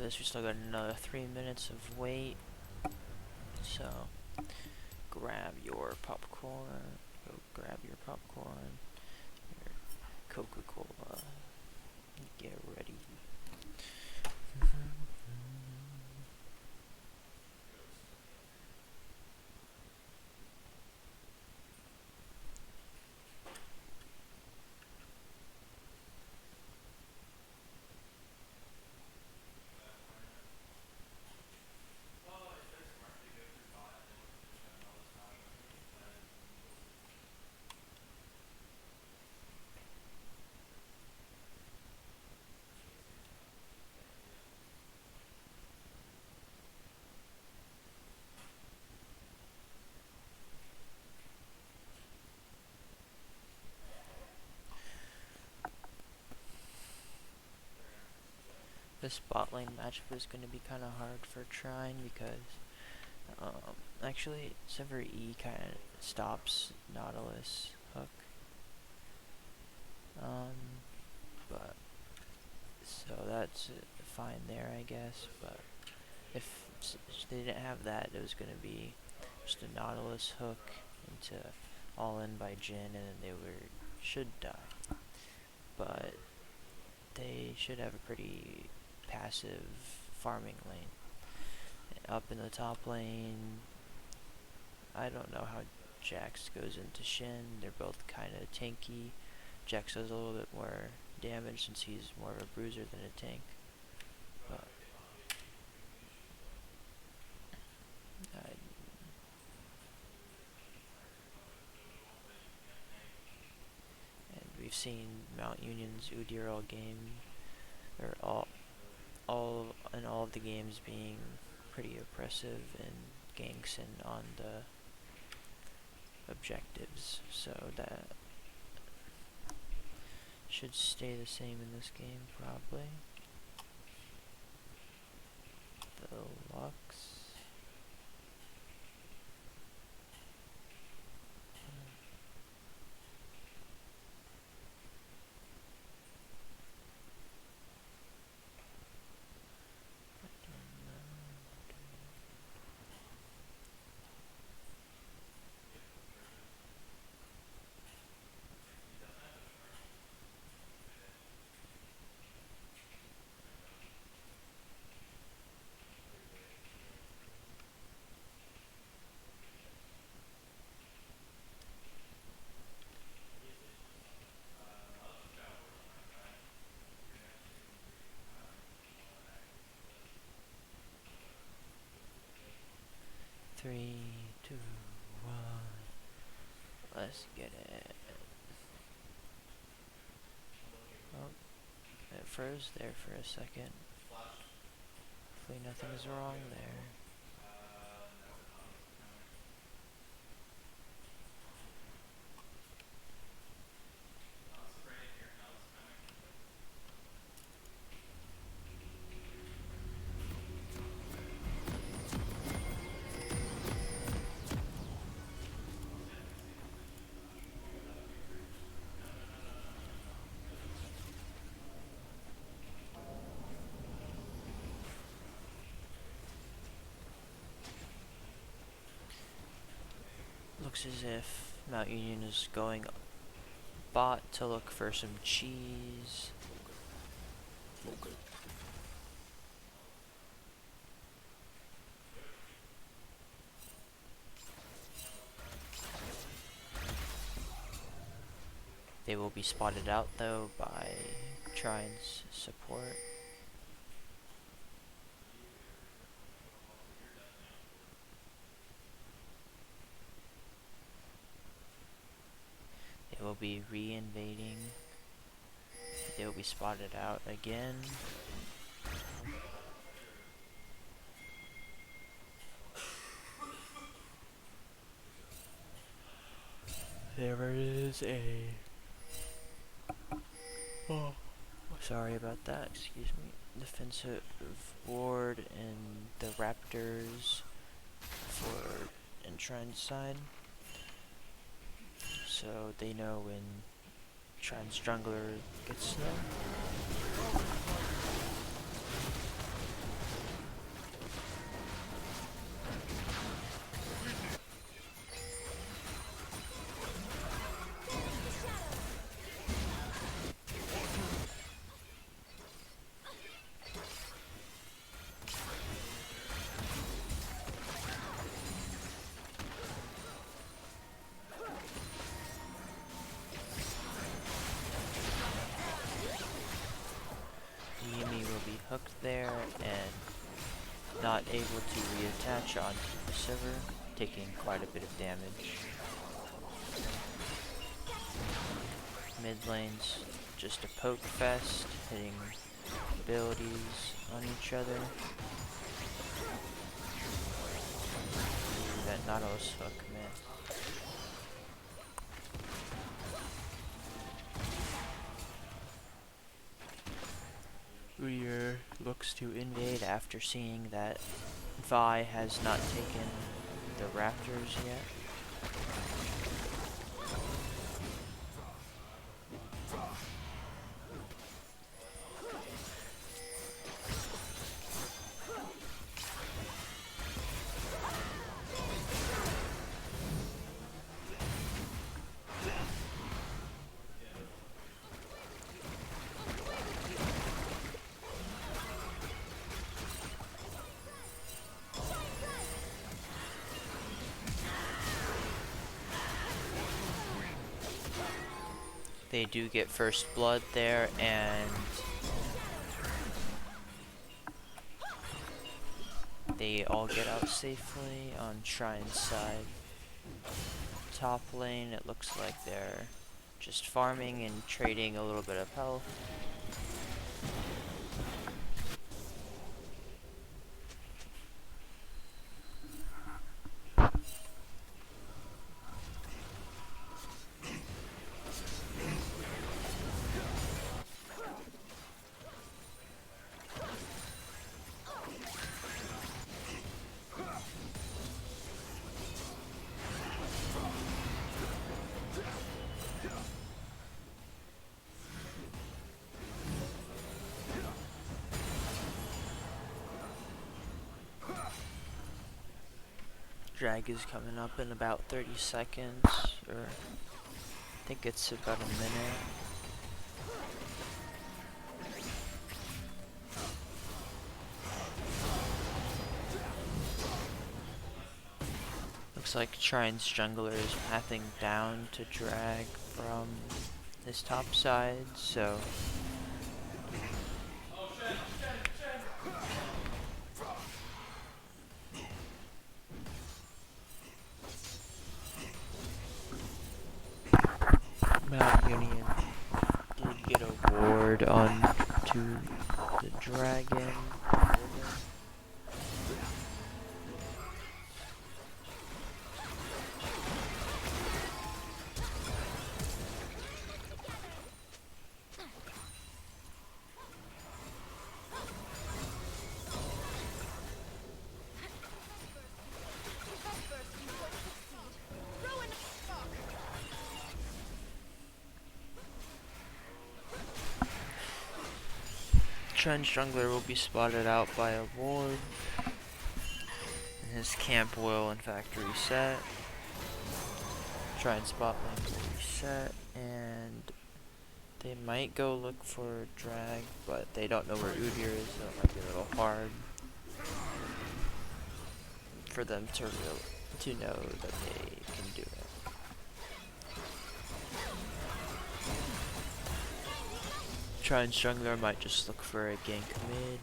this, we still got another 3 minutes of wait. So, grab your popcorn. Go grab your popcorn. Your Coca-Cola. Get ready. This bot lane matchup is going to be kind of hard for Trine because, actually, Sever E kind of stops Nautilus hook. But, so that's fine there, I guess, but if they didn't have that, it was going to be just a Nautilus hook into all in by Jin, and then they should die. But they should have a pretty passive farming lane. Up in the top lane, I don't know how Jax goes into Shin. They're both kind of tanky. Jax does a little bit more damage since he's more of a bruiser than a tank. But and we've seen Mount Union's Udyr all game, or all of the games being pretty oppressive and ganking on the objectives, so that should stay the same in this game probably. The Lux. Three, two, one. Let's get it. Oh, it froze there for a second. Hopefully nothing is wrong there. Looks as if Mount Union is going bot to look for some cheese. Okay. They will be spotted out though by Trine's support. They will be re-invading. They will be spotted out again. There is a... Oh, sorry about that, excuse me. Defensive ward and the Raptors for Enshrine's side. So they know when Trine's jungler gets slow. able to reattach onto the server, taking quite a bit of damage. Mid lane's just a poke fest, hitting abilities on each other. Ooh, that Nautilus hook, man. Udyr looks to invade after seeing that Vi has not taken the raptors yet. They do get first blood there, and they all get out safely on Trine's side. Top lane, it looks like they're just farming and trading a little bit of health. Drag is coming up in about 30 seconds, or I think it's about a minute. Looks like Trine's jungler is pathing down to drag from his top side, so Mount Union did get a ward onto the dragon. Trine's jungler will be spotted out by a ward, and his camp will in fact reset. Trine's bot lane will reset, and they might go look for drag, but they don't know where Udyr is, so it might be a little hard for them to know that they can do it. Trine's jungler might just look for a gank mid.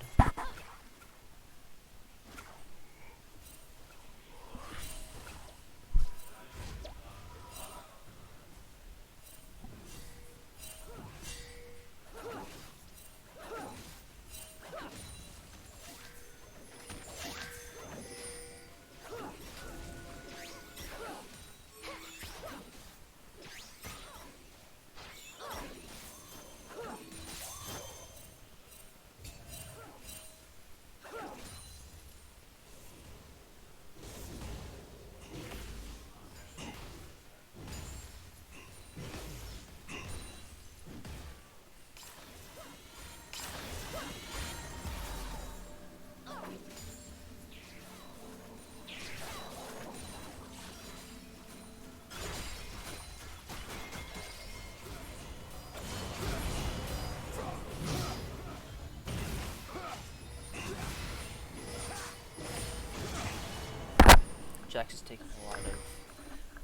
Jax is taking a lot of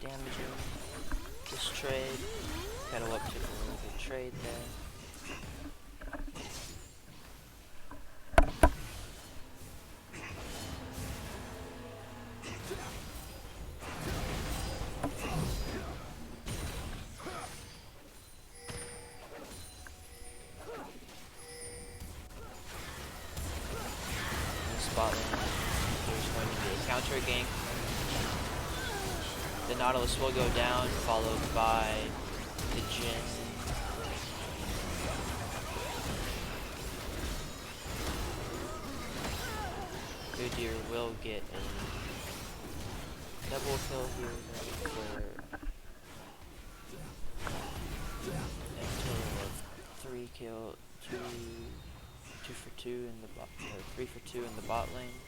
damage in this trade. Kettle up took a really good trade there. bot lane. There's going to be a counter gank. The Nautilus will go down, followed by the Jhin. Goodyear will get a double kill here for a total of 3 kill, 2 for 2 in the bot, or 3 for 2 in the bot lane.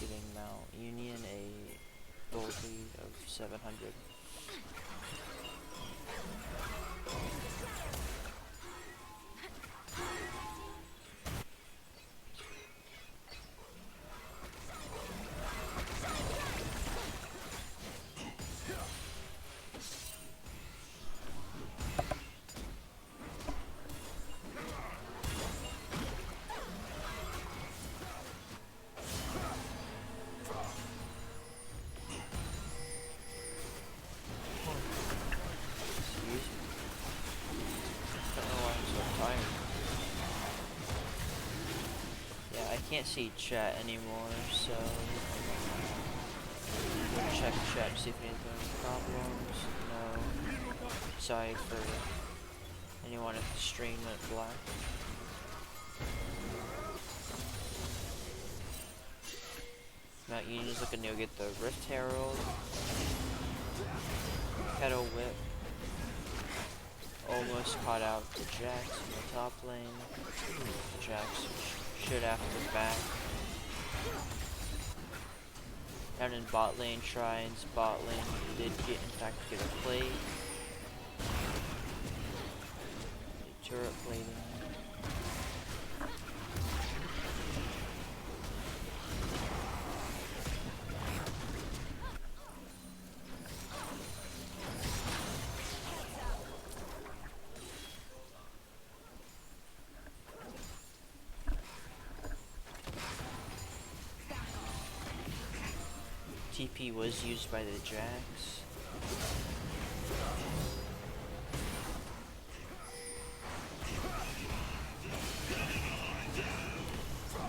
Giving Mount Union a gold lead of 700. Can't see chat anymore, so we'll check chat to see if anything problems. No. Sorry for anyone if the stream went black. Mount Union is looking to get the Rift Herald. Kettle Whip. Almost caught out to Jax in the top lane. Jax should after back. Down in bot lane, Trine's bot lane did in fact get a plate. Turret plating. TP was used by the Jax.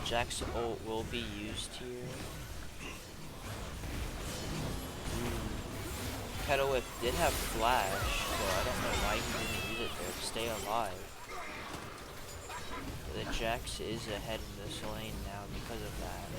Jax ult will be used here. Kettle Whip did have flash, so I don't know why he didn't use it there to stay alive. But the Jax is ahead in this lane now because of that.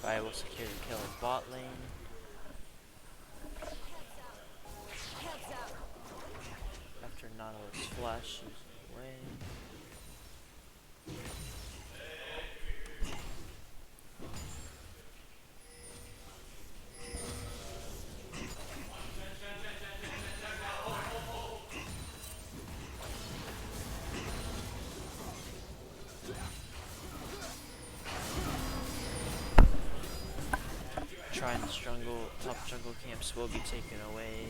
I will secure the kill in bot lane. After Nautilus flashes away. Trine's top jungle camps will be taken away.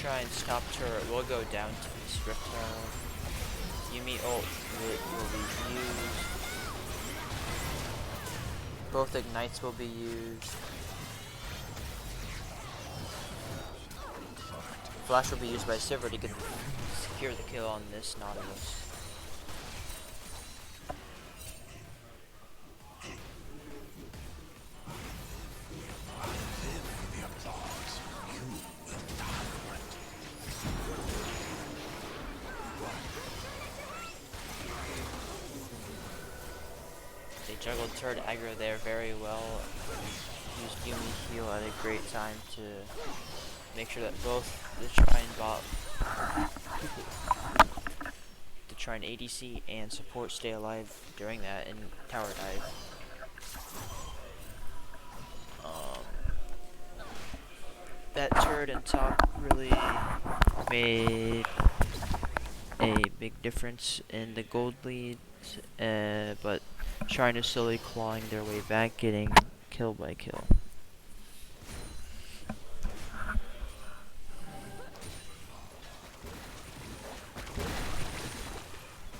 Trine's top turret will go down to this Rift Herald. Yumi ult will be used. Both ignites will be used. Flash will be used by Sivir to secure the kill on this Nautilus. They juggled turret aggro there very well. Used Yumi heal at a great time to make sure that both the Trine ADC and support stay alive during that and tower dive. That turret in top really made a big difference in the gold lead, but Trine is slowly clawing their way back, getting kill by kill.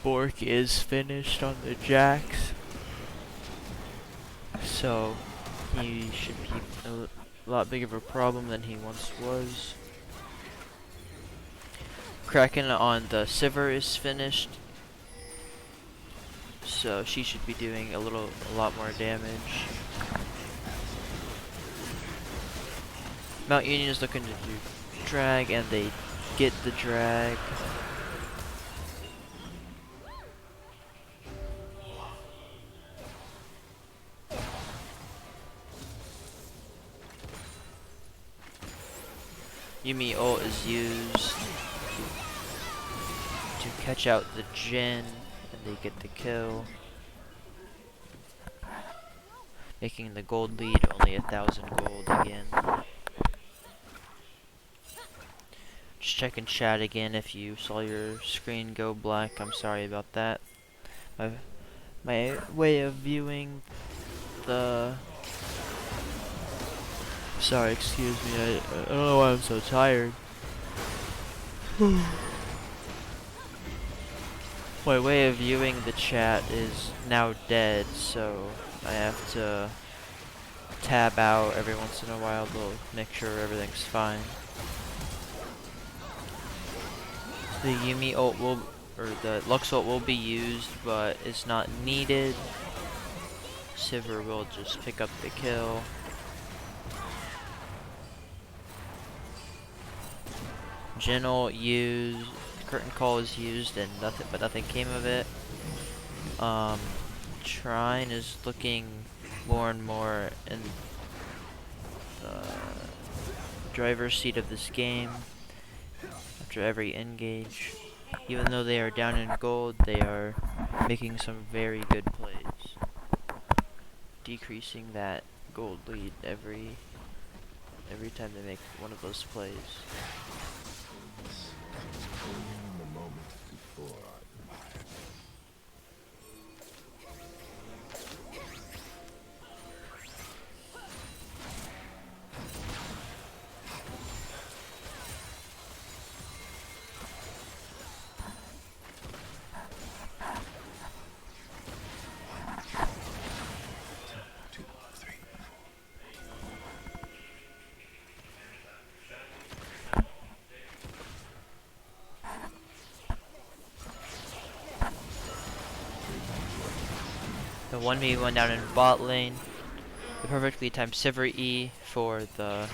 Bork is finished on the Jax, so he should be a lot bigger of a problem than he once was. Kraken on the Sivir is finished, so she should be doing a lot more damage. Mount Union is looking to do drag, and they get the drag. Yumi ult is used to catch out the Jhin, and they get the kill, making the gold lead only 1,000 gold again. Just checking chat again. If you saw your screen go black, I'm sorry about that. My way of viewing the... Sorry, excuse me, I don't know why I'm so tired. My way of viewing the chat is now dead, so I have to tab out every once in a while to make sure everything's fine. The Yumi ult will, or the Lux ult will be used, but it's not needed. Sivir will just pick up the kill. Jhin ult used, curtain call is used, and nothing came of it. Trine is looking more and more in the driver's seat of this game after every engage. Even though they are down in gold, they are making some very good plays, decreasing that gold lead every time they make one of those plays. The 1v1 down in bot lane. The perfectly timed Sivir E for the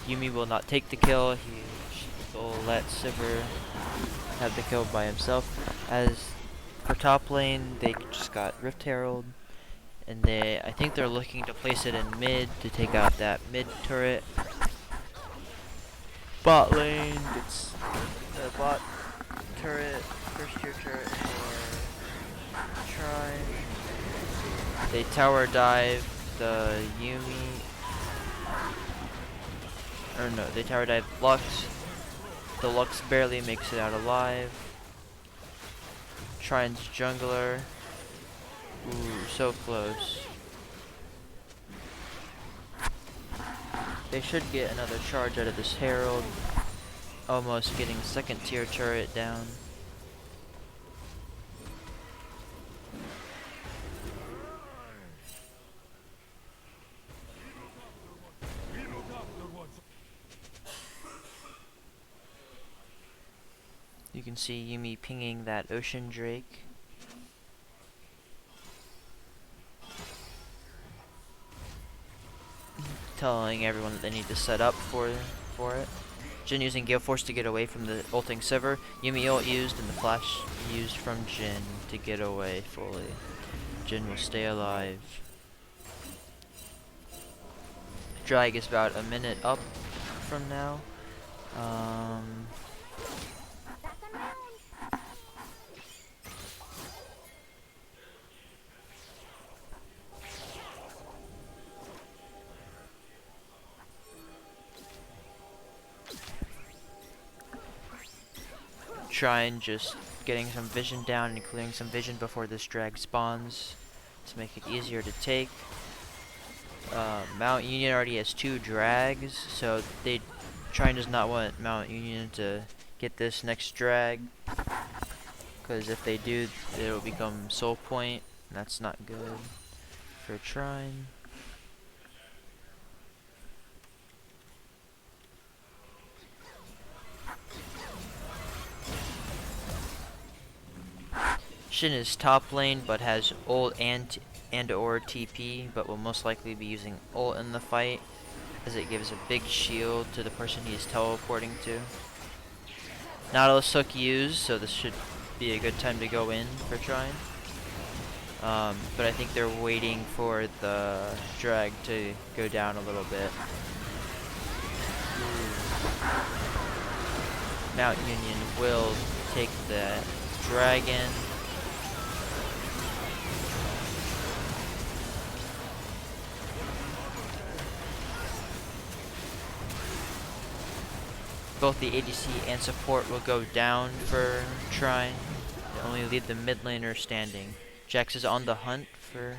Yumi will not take the kill. He will let Sivir have the kill by himself. As for top lane, they just got Rift Herald, and I think they're looking to place it in mid to take out that mid turret. Bot lane, it's the bot turret, first tier turret for Trine. They tower dive the Yumi, or no, they tower dive Lux. The Lux barely makes it out alive. Trine's jungler, ooh, so close. They should get another charge out of this Herald. Almost getting second tier turret down. You can see Yumi pinging that Ocean Drake. Telling everyone that they need to set up for it. Jin using Gale Force to get away from the ulting Sivir. Yumi ult used and the flash used from Jin to get away fully. Jin will stay alive. Drag is about a minute up from now. Trine just getting some vision down and clearing some vision before this drag spawns to make it easier to take. Mount Union already has 2 drags, so Trine does not want Mount Union to get this next drag, because if they do, it will become soul point, and that's not good for Trine. Shin is top lane, but has ult and or TP, but will most likely be using ult in the fight, as it gives a big shield to the person he is teleporting to. Nautilus hook used, so this should be a good time to go in for Trine. But I think they're waiting for the drag to go down a little bit. Mount Union will take the dragon. Both the ADC and support will go down for Trine. They only leave the mid laner standing. Jax is on the hunt for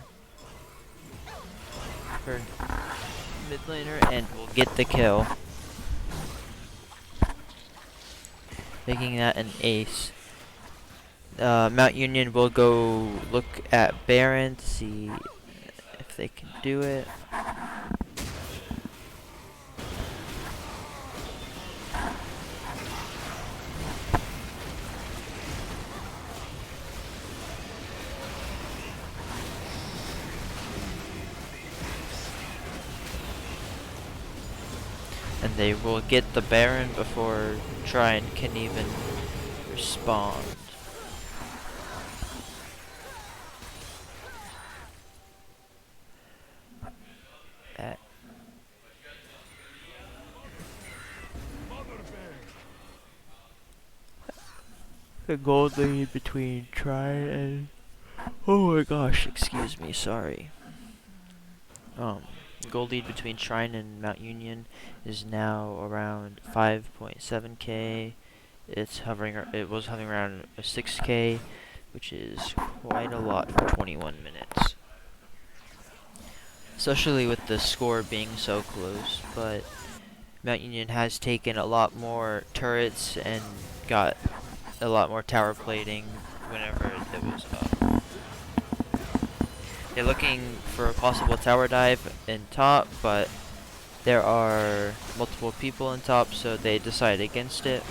mid laner and will get the kill, making that an ace. Mount Union will go look at Baron to see if they can do it. And they will get the Baron before Trine can even respond. The gold lead between Trine and... oh my gosh, excuse me, sorry. Gold lead between Trine and Mount Union is now around 5.7k. It was hovering around 6k, which is quite a lot for 21 minutes. Especially with the score being so close, but Mount Union has taken a lot more turrets and got a lot more tower plating whenever it was up. They're looking for a possible tower dive in top, but there are multiple people in top, so they decide against it.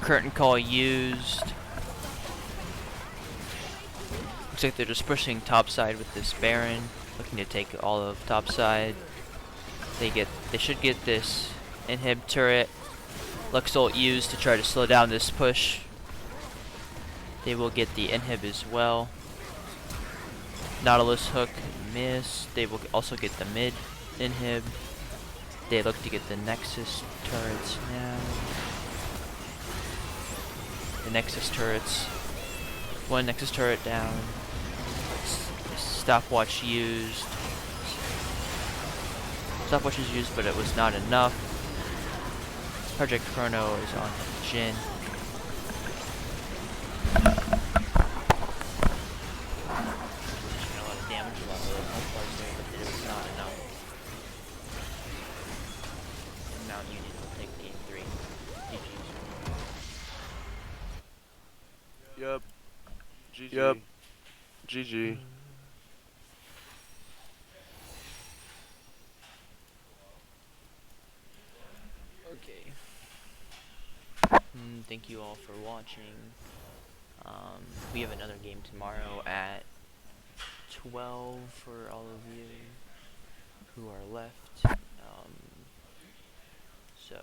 Curtain call used. Looks like they're just pushing topside with this Baron, looking to take all of topside. They should get this inhib turret Luxult used to try to slow down this push. They will get the inhib as well. Nautilus hook miss. They will also get the mid inhib. They look to get the Nexus turrets now. The Nexus turrets. One Nexus turret down. Stopwatch used. Stopwatch is used, but it was not enough. Project Chrono is on Jin. A lot of damage, a lot of health bars there, but it was not enough. And Mount Union will take game 3. GG's. Yep. GG. Yep. GG. Okay. Thank you all for watching. We have another game tomorrow at 12 for all of you who are left. So